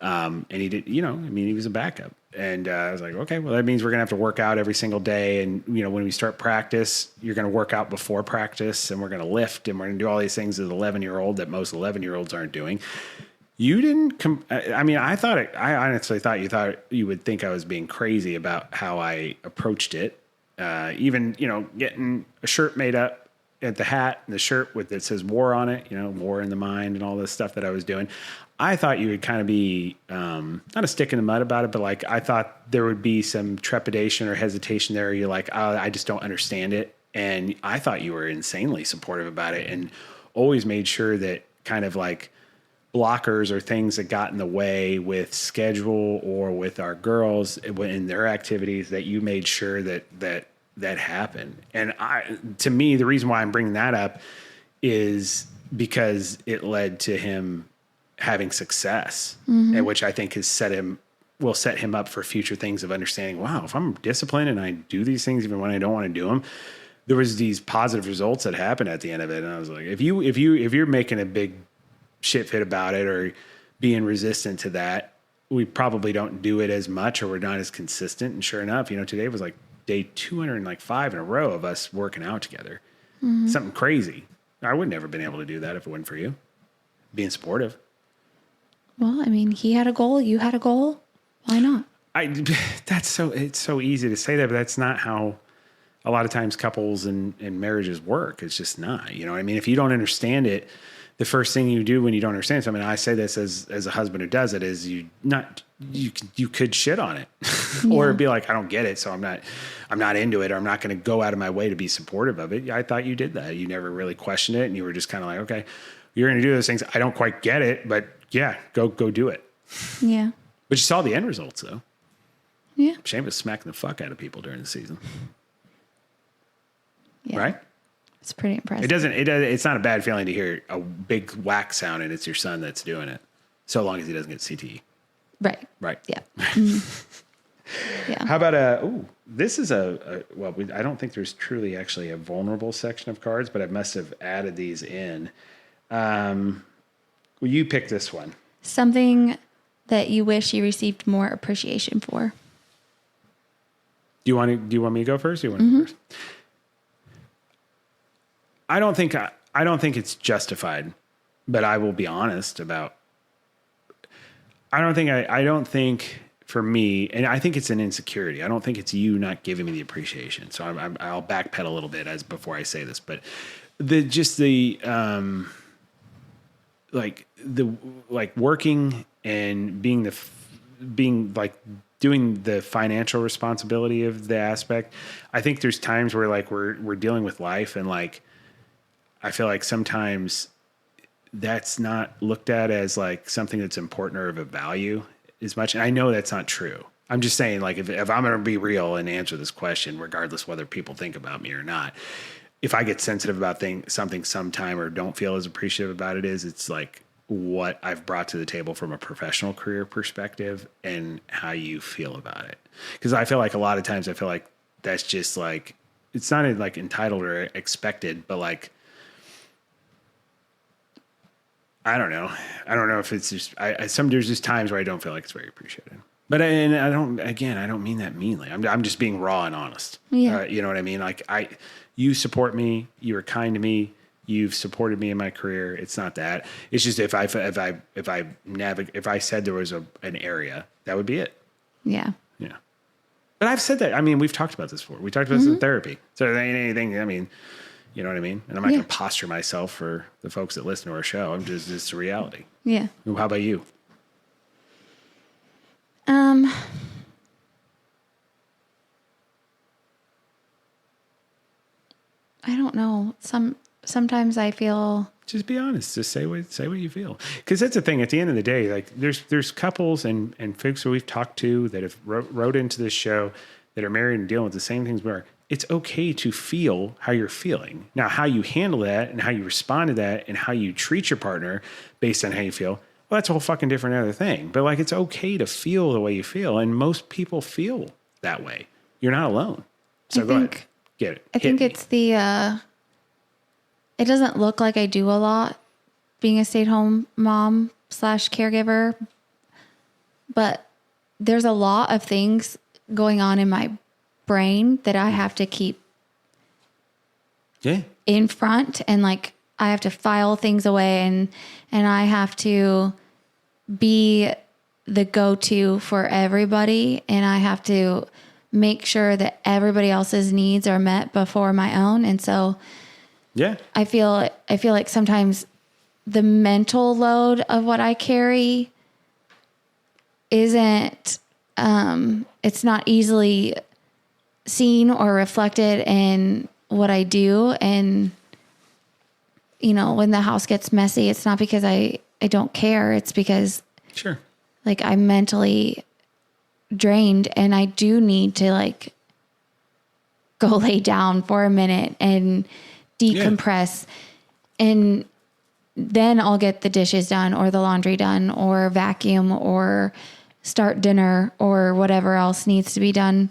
And he did, he was a backup. And I was like, okay, well, that means we're going to have to work out every single day. And, when we start practice, you're going to work out before practice and we're going to lift and we're going to do all these things as an 11-year-old that most 11-year-olds aren't doing. You didn't I honestly thought you would think I was being crazy about how I approached it. Even, getting a shirt made up at the hat and the shirt that says war on it, war in the mind and all this stuff that I was doing. I thought you would kind of be, not a stick in the mud about it, but like, I thought there would be some trepidation or hesitation there. You're like, oh, I just don't understand it. And I thought you were insanely supportive about it and always made sure that kind of like blockers or things that got in the way with schedule or with our girls in their activities, that you made sure that happened. And to me, the reason why I'm bringing that up is because it led to him having success, and which I think will set him up for future things of understanding, wow, if I'm disciplined and I do these things even when I don't want to do them, there was these positive results that happened at the end of it. And I was like, if you're making a big shit fit about it or being resistant to that, we probably don't do it as much or we're not as consistent. And sure enough, today was like day 205 in a row of us working out together. Something crazy. I would never been able to do that if it wasn't for you being supportive. Well, he had a goal. You had a goal. Why not? It's so easy to say that, but that's not how a lot of times couples and marriages work. It's just not, if you don't understand it, the first thing you do when you don't understand something, I say this as a husband who does it, is you could shit on it or be like, I don't get it. So I'm not into it, or I'm not going to go out of my way to be supportive of it. I thought you did that. You never really questioned it. And you were just kind of like, okay, you're going to do those things. I don't quite get it, but yeah, go do it. Yeah. But you saw the end results though. Yeah. Seamus smacking the fuck out of people during the season. Yeah. Right? It's pretty impressive. It's not a bad feeling to hear a big whack sound and it's your son that's doing it. So long as he doesn't get CTE. Right. Right. Yeah. Yeah. How about this is I don't think there's truly actually a vulnerable section of cards, but I must have added these in. Well, you pick this one. Something that you wish you received more appreciation for. Do you want me to go first? Or you want to go first? I don't think it's justified, but I will be honest about. I don't think for me, and I think it's an insecurity. I don't think it's you not giving me the appreciation. So I'll backpedal a little bit before I say this, but working and being doing the financial responsibility of the aspect. I think there's times where we're dealing with life and I feel like sometimes that's not looked at as something that's important or of a value as much. And I know that's not true. I'm just saying if I'm going to be real and answer this question, regardless whether people think about me or not, if I get sensitive about something sometime or don't feel as appreciative about it's what I've brought to the table from a professional career perspective and how you feel about it. Because I feel like a lot of times that's just it's not entitled or expected, but I don't know. I don't know if it's just there's just times where I don't feel like it's very appreciated. But I don't mean that meanly. I'm just being raw and honest. Yeah. You know what I mean? You support me. You are kind to me. You've supported me in my career. It's not that. It's just if I said there was an area, that would be it. Yeah. Yeah. But I've said that. We've talked about this before. We talked about this in therapy. So there ain't anything. You know what I mean? And I'm not going to posture myself for the folks that listen to our show. I'm just, it's a reality. Yeah. How about you? I don't know. Sometimes I feel. Just be honest. Just say what you feel. Because that's the thing. At the end of the day, there's couples and folks that we've talked to that have wrote into this show that are married and dealing with the same things we are, it's okay to feel how you're feeling. Now, how you handle that and how you respond to that and how you treat your partner based on how you feel, well, that's a whole fucking different other thing. But like, it's okay to feel the way you feel. And most people feel that way. You're not alone. So go ahead. Get it. I think it's it doesn't look like I do a lot being a stay-at-home mom / caregiver, but there's a lot of things going on in my brain that I have to keep in front, and like I have to file things away, and I have to be the go-to for everybody, and I have to make sure that everybody else's needs are met before my own. And so I feel like sometimes the mental load of what I carry isn't it's not easily seen or reflected in what I do. And when the house gets messy, it's not because I don't care. It's because like I'm mentally drained, and I do need to like go lay down for a minute and decompress, and then I'll get the dishes done or the laundry done or vacuum or start dinner or whatever else needs to be done.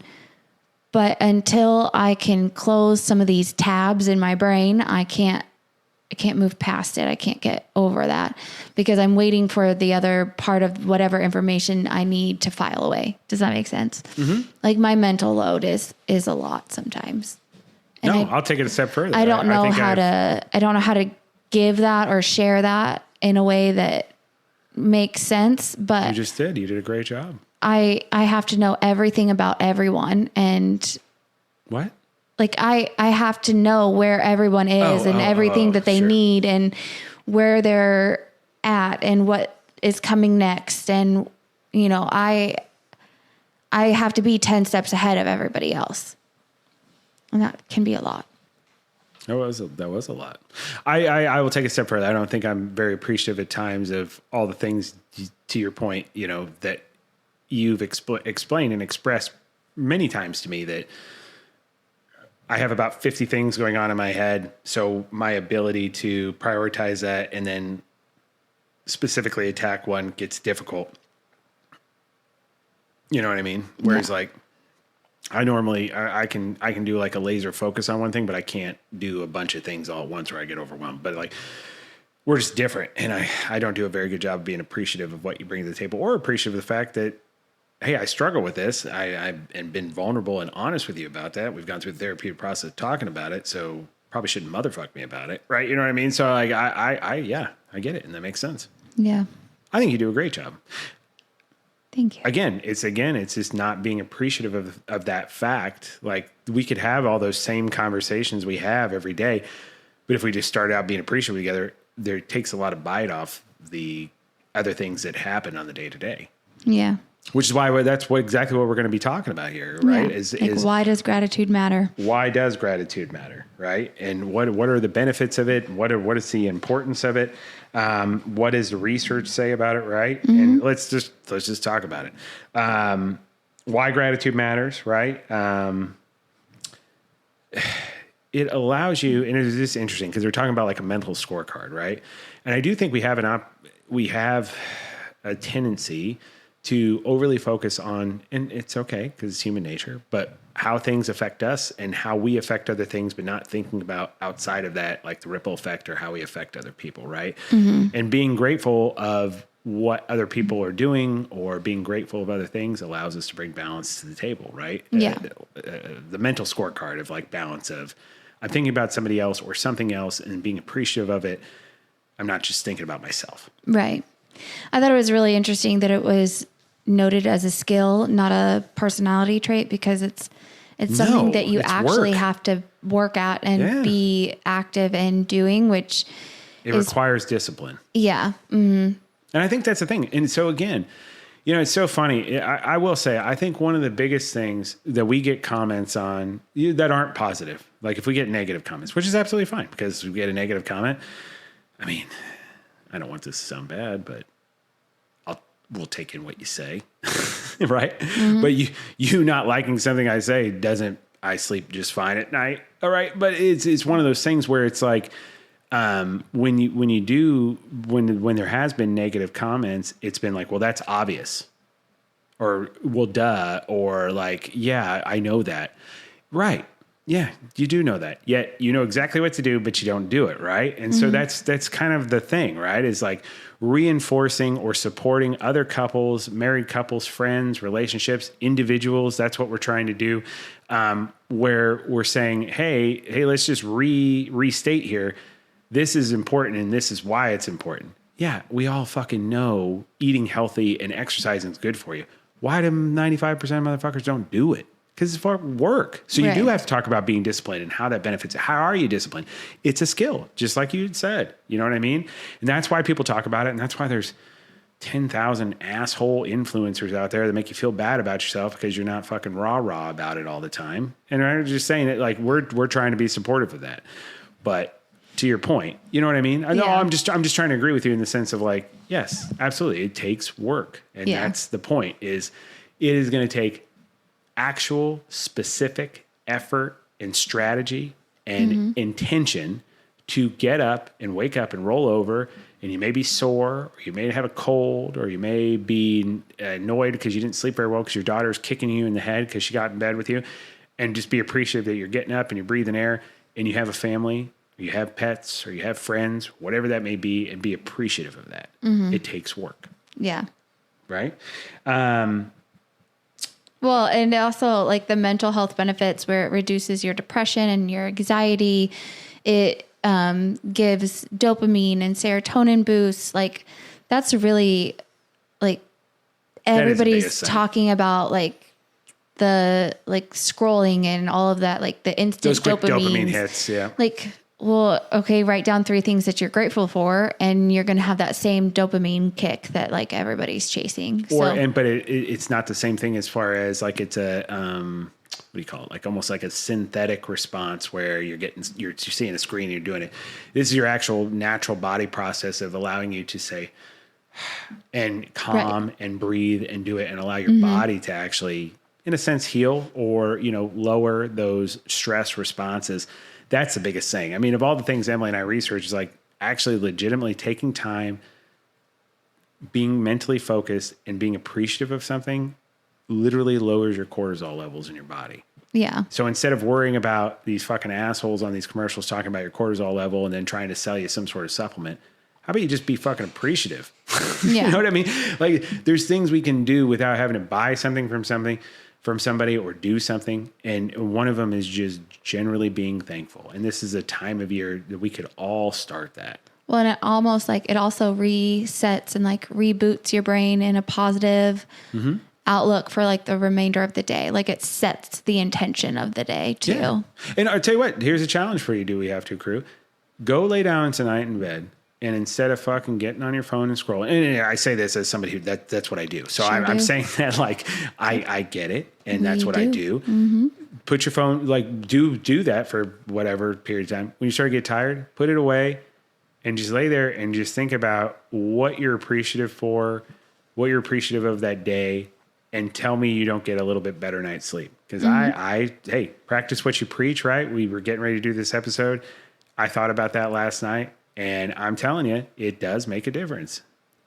But until I can close some of these tabs in my brain, I can't move past it. I can't get over that because I'm waiting for the other part of whatever information I need to file away. Does that make sense? Mm-hmm. Like my mental load is a lot sometimes. And I'll take it a step further. I don't know how to give that or share that in a way that makes sense, but you just did. You did a great job. I have to know everything about everyone, and what? Like I have to know where everyone is and everything that they need and where they're at and what is coming next. And, I have to be 10 steps ahead of everybody else. And that can be a lot. That was a lot. I will take a step further. I don't think I'm very appreciative at times of all the things, to your point, that you've explained and expressed many times to me, that I have about 50 things going on in my head. So my ability to prioritize that and then specifically attack one gets difficult. You know what I mean? Whereas like I normally, I can do like a laser focus on one thing, but I can't do a bunch of things all at once or I get overwhelmed. But like, we're just different. And I don't do a very good job of being appreciative of what you bring to the table, or appreciative of the fact that, hey, I struggle with this. I've been vulnerable and honest with you about that. We've gone through the therapeutic process of talking about it. So probably shouldn't motherfuck me about it. Right. You know what I mean? So like, I get it. And that makes sense. Yeah. I think you do a great job. Thank you. Again, it's just not being appreciative of that fact. Like we could have all those same conversations we have every day, but if we just started out being appreciative together, there takes a lot of bite off the other things that happen on the day to day. Yeah. Which is why that's exactly what we're going to be talking about here, right? Yeah. Is why does gratitude matter? Why does gratitude matter, right? And what are the benefits of it? What is the importance of it? What does the research say about it, right? Mm-hmm. And let's just talk about it. Why gratitude matters, right? It allows you, and it is just interesting because we're talking about like a mental scorecard, right? And I do think we have a tendency to overly focus on, and it's okay because it's human nature, but how things affect us and how we affect other things, but not thinking about outside of that, like the ripple effect or how we affect other people, right? Mm-hmm. And being grateful of what other people are doing or being grateful of other things allows us to bring balance to the table, right? Yeah. The mental scorecard of like balance of, I'm thinking about somebody else or something else and being appreciative of it. I'm not just thinking about myself. Right. I thought it was really interesting that it was noted as a skill, not a personality trait, because it's something that you actually have to work at and be active in doing, which requires discipline. Yeah. Mm-hmm. And I think that's the thing. And so again, it's so funny. I will say, I think one of the biggest things that we get comments on that aren't positive, like if we get negative comments, which is absolutely fine because we get a negative comment. I mean, I don't want this to sound bad, but we'll take in what you say. right? But you not liking something I say doesn't, I sleep just fine at night. All right. But it's one of those things where it's like, when there has been negative comments, it's been like, well, that's obvious, or well, duh, or like, yeah, I know that. Right. Yeah, you do know that. Yet you know exactly what to do, but you don't do it, right? And so that's kind of the thing, right? Is like reinforcing or supporting other couples, married couples, friends, relationships, individuals. That's what we're trying to do. Where we're saying, hey, let's just restate here. This is important, and this is why it's important. Yeah, we all fucking know eating healthy and exercising is good for you. Why do 95% of motherfuckers don't do it? Because it's for work. So you do have to talk about being disciplined and how that benefits. How are you disciplined? It's a skill, just like you said. You know what I mean? And that's why people talk about it. And that's why there's 10,000 asshole influencers out there that make you feel bad about yourself because you're not fucking rah about it all the time. And I'm just saying it like we're trying to be supportive of that. But to your point, you know what I mean? No, I'm just trying to agree with you in the sense of like, yes, absolutely. It takes work. And that's the point, is it is going to take actual specific effort and strategy and intention to get up and wake up and roll over. And you may be sore, or you may have a cold, or you may be annoyed because you didn't sleep very well because your daughter's kicking you in the head because she got in bed with you, and just be appreciative that you're getting up and you're breathing air and you have a family, or you have pets, or you have friends, whatever that may be, and be appreciative of that. It takes work. Yeah. Right? Well, and also like the mental health benefits where it reduces your depression and your anxiety. It gives dopamine and serotonin boosts. Like that's really like everybody's talking about like the like scrolling and all of that, like the instant those quick dopamine hits. Yeah. Like, well, okay, write down 3 things that you're grateful for, and you're going to have that same dopamine kick that like everybody's chasing. But it's not the same thing as far as like it's a what do you call it? Like almost like a synthetic response where you're seeing a screen and you're doing it. This is your actual natural body process of allowing you to say and calm and breathe and do it and allow your body to actually, in a sense, heal or lower those stress responses. That's the biggest thing. I mean, of all the things Emily and I research is like actually legitimately taking time, being mentally focused and being appreciative of something literally lowers your cortisol levels in your body. Yeah. So instead of worrying about these fucking assholes on these commercials talking about your cortisol level and then trying to sell you some sort of supplement, how about you just be fucking appreciative? Yeah. You know what I mean? Like there's things we can do without having to buy something from somebody or do something. And one of them is just generally being thankful. And this is a time of year that we could all start that. Well, and it almost like it also resets and like reboots your brain in a positive outlook for like the remainder of the day. Like it sets the intention of the day too. Yeah. And I'll tell you what, here's a challenge for you. Do we have to, crew? Go lay down tonight in bed. And instead of fucking getting on your phone and scrolling, and I say this as somebody who that's what I do. So I'm saying that like I get it, and that's what I do. Put your phone, like do that for whatever period of time. When you start to get tired, put it away, and just lay there and just think about what you're appreciative for, what you're appreciative of that day, and tell me you don't get a little bit better night's sleep. Because hey, practice what you preach. Right? We were getting ready to do this episode. I thought about that last night. And I'm telling you, it does make a difference.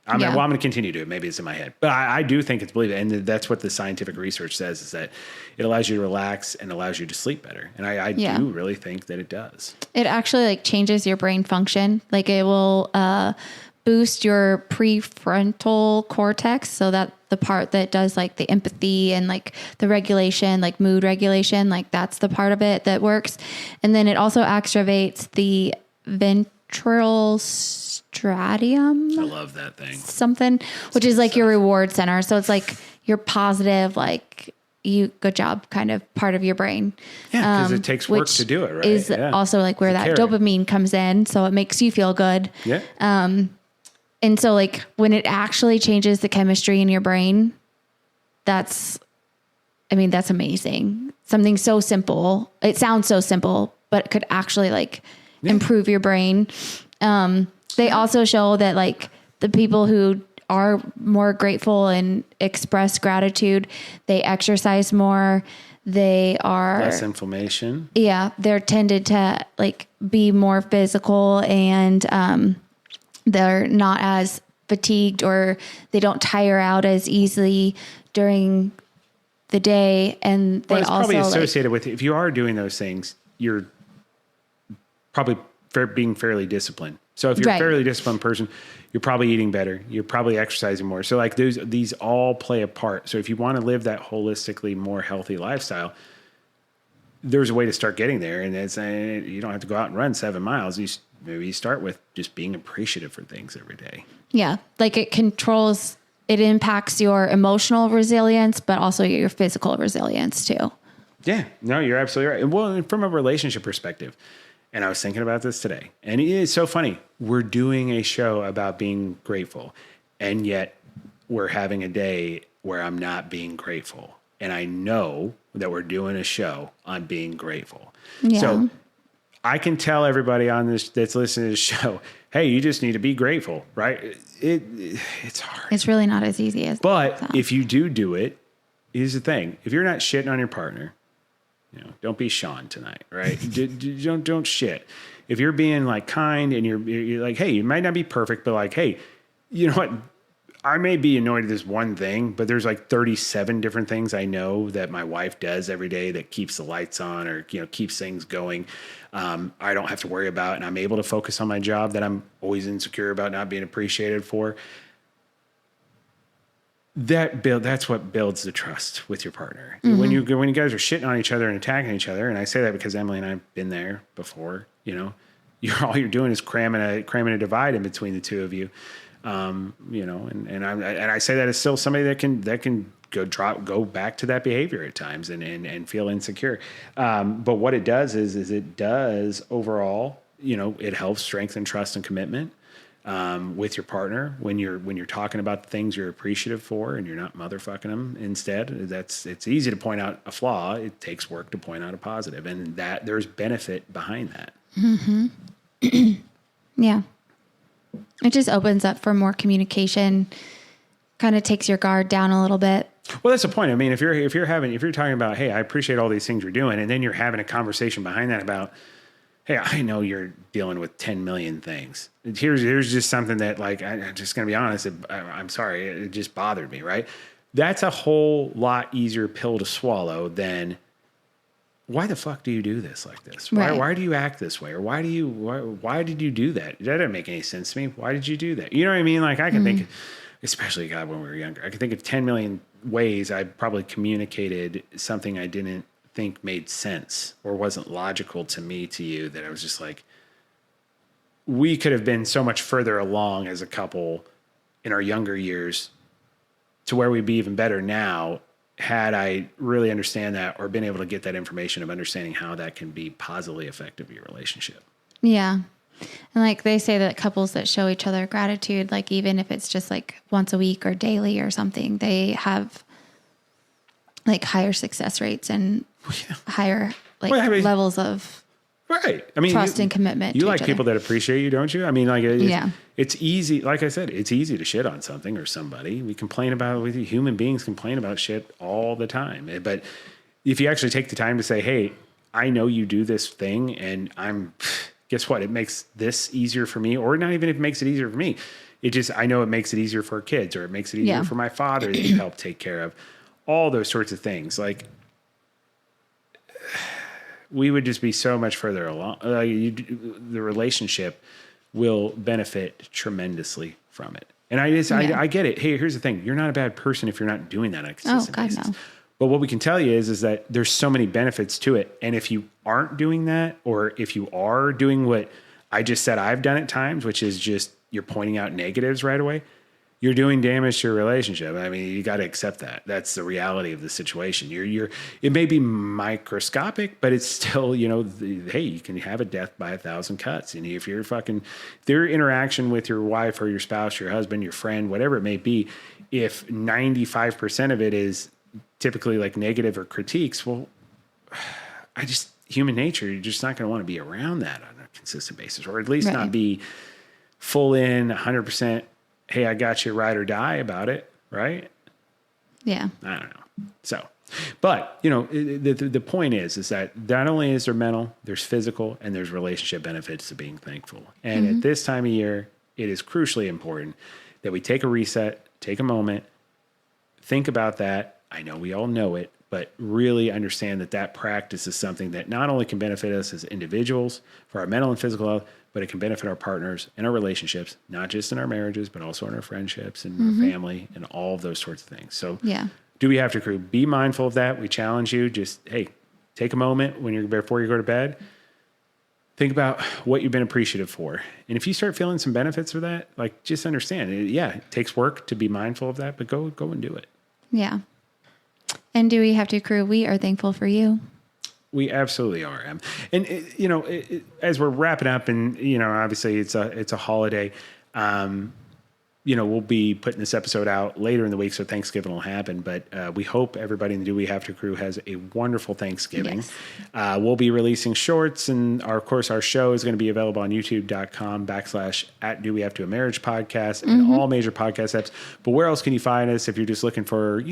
I'm going to continue to do it. Maybe it's in my head. But I do think it's believable. And that's what the scientific research says, is that it allows you to relax and allows you to sleep better. And I do really think that it does. It actually like changes your brain function. Like it will boost your prefrontal cortex. So that the part that does like the empathy and like the regulation, like mood regulation, like that's the part of it that works. And then it also activates the ventral striatum. I love that thing. Something, which is like your reward center. So it's like your positive, like good job kind of part of your brain. Yeah, because it takes work to do it, right? Is also like where that dopamine comes in. So it makes you feel good. Yeah. And so like when it actually changes the chemistry in your brain, that's amazing. Something so simple. It sounds so simple, but it could actually like improve your brain. They also show that like the people who are more grateful and express gratitude, they exercise more. They are less inflammation. Yeah. They're tended to like be more physical, and they're not as fatigued, or they don't tire out as easily during the day. And they it's also probably associated with, if you are doing those things, you're probably being fairly disciplined. So if you're a fairly disciplined person, you're probably eating better. You're probably exercising more. So like these all play a part. So if you want to live that holistically more healthy lifestyle, there's a way to start getting there. And you don't have to go out and run 7 miles. Maybe you start with just being appreciative for things every day. Yeah. Like it impacts your emotional resilience, but also your physical resilience too. Yeah, no, you're absolutely right. Well, from a relationship perspective, and I was thinking about this today, and it is so funny. We're doing a show about being grateful, and yet we're having a day where I'm not being grateful. And I know that we're doing a show on being grateful. Yeah. So I can tell everybody on this that's listening to the show, hey, you just need to be grateful, right? It's hard. It's really not as easy as But that. if you do it, here's the thing. If you're not shitting on your partner, don't be Sean tonight, right? don't shit. If you're being like kind and you're like, hey, you might not be perfect, but like, hey, you know what? I may be annoyed at this one thing, but there's like 37 different things I know that my wife does every day that keeps the lights on or, keeps things going. I don't have to worry about, and I'm able to focus on my job that I'm always insecure about not being appreciated for. That's what builds the trust with your partner. Mm-hmm. When you guys are shitting on each other and attacking each other, and I say that because Emily and I've been there before. All you're doing is cramming a divide in between the two of you. And I say that as still somebody that can go back to that behavior at times and feel insecure. But what it does is it does overall, it helps strengthen trust and commitment. With your partner, when you're talking about the things you're appreciative for and you're not motherfucking them instead, it's easy to point out a flaw. It takes work to point out a positive, and that there's benefit behind that. Mm-hmm. Yeah. It just opens up for more communication, kind of takes your guard down a little bit. Well, that's the point. I mean, if you're talking about, hey, I appreciate all these things you're doing, and then you're having a conversation behind that about, hey, I know you're dealing with 10 million things. Here's just something that, like, I'm just going to be honest. I'm sorry. It just bothered me, right? That's a whole lot easier pill to swallow than, why the fuck do you do this like this? Why do you act this way? Or why did you do that? That didn't make any sense to me. Why did you do that? You know what I mean? Like, I can think, especially God, when we were younger, I can think of 10 million ways I probably communicated something I didn't think made sense or wasn't logical to me, to you, that I was just like, we could have been so much further along as a couple in our younger years to where we'd be even better now had I really understand that or been able to get that information of understanding how that can be positively effective in your relationship. Yeah. And like they say that couples that show each other gratitude, like even if it's just like once a week or daily or something, they have like higher success rates and higher levels of trust and commitment. You like people that appreciate you, don't you? I mean, like, it's easy. Like I said, it's easy to shit on something or somebody. We complain about it. Human beings complain about shit all the time. But if you actually take the time to say, hey, I know you do this thing and guess what? It makes this easier for me, or not even if it makes it easier for me. I know it makes it easier for our kids, or it makes it easier for my father that you help take care of. All those sorts of things. Like, we would just be so much further along. The relationship will benefit tremendously from it. And I get it. Hey, here's the thing. You're not a bad person if you're not doing that on a consistent basis. No. But what we can tell you is that there's so many benefits to it. And if you aren't doing that, or if you are doing what I just said I've done at times, which is just you're pointing out negatives right away, you're doing damage to your relationship. I mean, you got to accept that. That's the reality of the situation. It may be microscopic, but it's still, hey, you can have a death by 1,000 cuts. And if their interaction with your wife or your spouse, your husband, your friend, whatever it may be, if 95% of it is typically like negative or critiques, well, human nature, you're just not going to want to be around that on a consistent basis, or at least not be full in 100% hey, I got you ride or die about it, right? Yeah. I don't know. So, but you know, the point is that not only is there mental, there's physical, and there's relationship benefits to being thankful. And at this time of year, it is crucially important that we take a reset, take a moment, think about that. I know we all know it, but really understand that that practice is something that not only can benefit us as individuals for our mental and physical health, but it can benefit our partners and our relationships, not just in our marriages, but also in our friendships and our family and all of those sorts of things. So Yeah. Do We Have to Crew, be mindful of that. We challenge you. Just, hey, take a moment before you go to bed. Think about what you've been appreciative for. And if you start feeling some benefits for that, like just understand it takes work to be mindful of that, but go and do it. Yeah. And Do We Have to Crew, we are thankful for you. We absolutely are, Em. And as we're wrapping up, and obviously it's a holiday. We'll be putting this episode out later in the week, so Thanksgiving will happen. But we hope everybody in the Do We Have to crew has a wonderful Thanksgiving. Yes. We'll be releasing shorts, and of course, our show is going to be available on youtube.com/@Do We Have to a Marriage podcast and all major podcast apps. But where else can you find us if you're just looking for,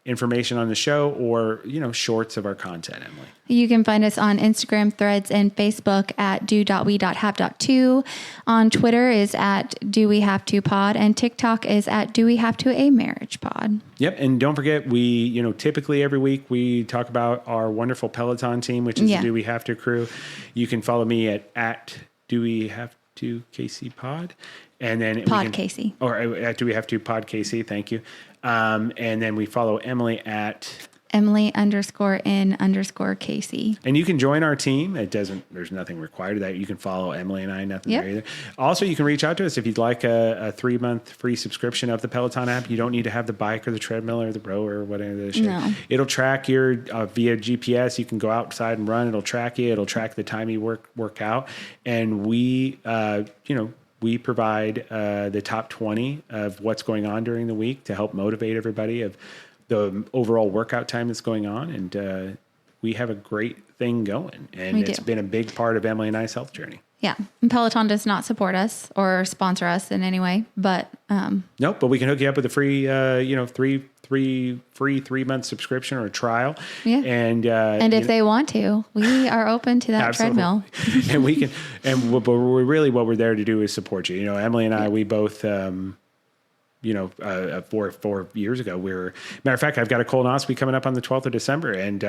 information on the show or, shorts of our content, Emily? You can find us on Instagram, Threads, and Facebook at do.we.have.to. On Twitter is at Do We Have To Pod, and TikTok is at Do We Have To a Marriage Pod. Yep. And don't forget, we, typically every week we talk about our wonderful Peloton team, which is the Do We Have To crew. You can follow me at Do We Have To KC Pod. And then Casey. Or at Do We Have To Pod KC. Thank you. And then we follow Emily at Emily_N_Casey. And you can join our team. There's nothing required of that. You can follow Emily and I, nothing there either. Also, you can reach out to us if you'd like a 3-month free subscription of the Peloton app. You don't need to have the bike or the treadmill or the rower or whatever it is. No. It'll track your, via GPS. You can go outside and run. It'll track you. It'll track the time you work out. And we provide the top 20 of what's going on during the week to help motivate everybody of the overall workout time that's going on. And we have a great thing going. And it's been a big part of Emily and I's health journey. Yeah. And Peloton does not support us or sponsor us in any way, but... Nope, but we can hook you up with a free, free 3-month subscription or a trial. Yeah. And if they want to, we are open to that treadmill. And we can, but what we're there to do is support you. Emily and I, we both, 4 years ago, matter of fact, I've got a colonoscopy coming up on the 12th of December. And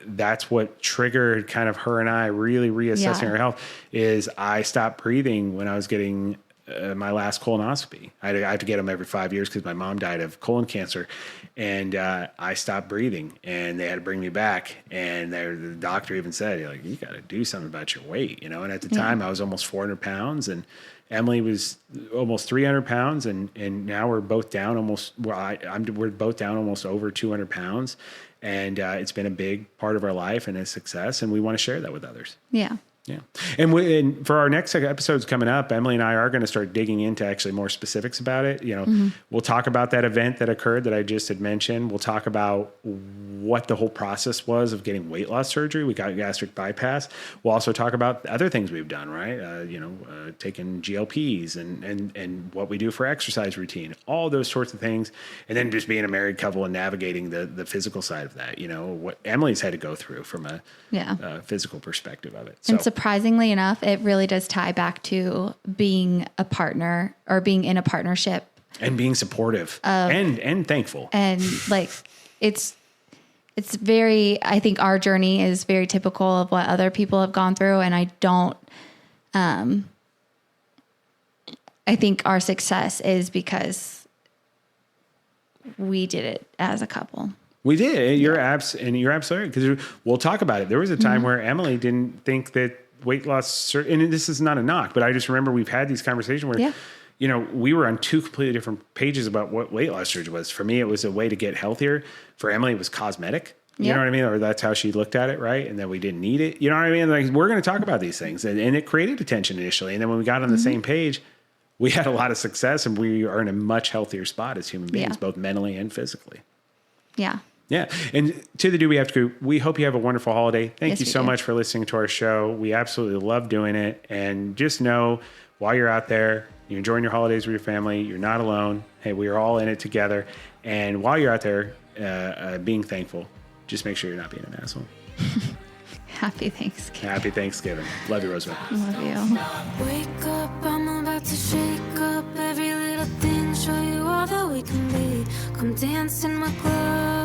that's what triggered kind of her and I really reassessing our health is I stopped breathing when I was getting my last colonoscopy. I have to get them every 5 years because my mom died of colon cancer. And I stopped breathing and they had to bring me back. And the doctor even said, you got to do something about your weight, And at the time I was almost 400 pounds and Emily was almost 300 pounds. And now we're both down we're both down almost over 200 pounds. And it's been a big part of our life and a success. And we want to share that with others. Yeah. Yeah. And for our next episodes coming up, Emily and I are going to start digging into actually more specifics about it. We'll talk about that event that occurred that I just had mentioned. We'll talk about what the whole process was of getting weight loss surgery. We got gastric bypass. We'll also talk about other things we've done, right? Taking GLPs and what we do for exercise routine, all those sorts of things. And then just being a married couple and navigating the physical side of that, what Emily's had to go through from a physical perspective of it. So. And surprisingly enough, it really does tie back to being a partner or being in a partnership. And being supportive and thankful. And it's very, I think our journey is very typical of what other people have gone through. And I think our success is because we did it as a couple. We did. You're absolutely right. Because we'll talk about it. There was a time where Emily didn't think that weight loss, and this is not a knock, but I just remember we've had these conversations where, we were on 2 completely different pages about what weight loss surgery was. For me, it was a way to get healthier. For Emily, it was cosmetic. You know what I mean? Or that's how she looked at it, right? And that we didn't need it. You know what I mean? We're going to talk about these things. And it created attention initially. And then when we got on the same page, we had a lot of success and we are in a much healthier spot as human beings, both mentally and physically. Yeah. Yeah. And to the Do We Have to Group, we hope you have a wonderful holiday. Thank Yes, you we so do. much for listening to our show. We absolutely love doing it. And just know while you're out there, you're enjoying your holidays with your family, you're not alone. Hey, we are all in it together. And while you're out there being thankful, just make sure you're not being an asshole. Happy Thanksgiving. Happy Thanksgiving. Love you, Roosevelt. Love you. Wake up, I'm about to shake up every little thing, show you all that we can be. Come dance in my club.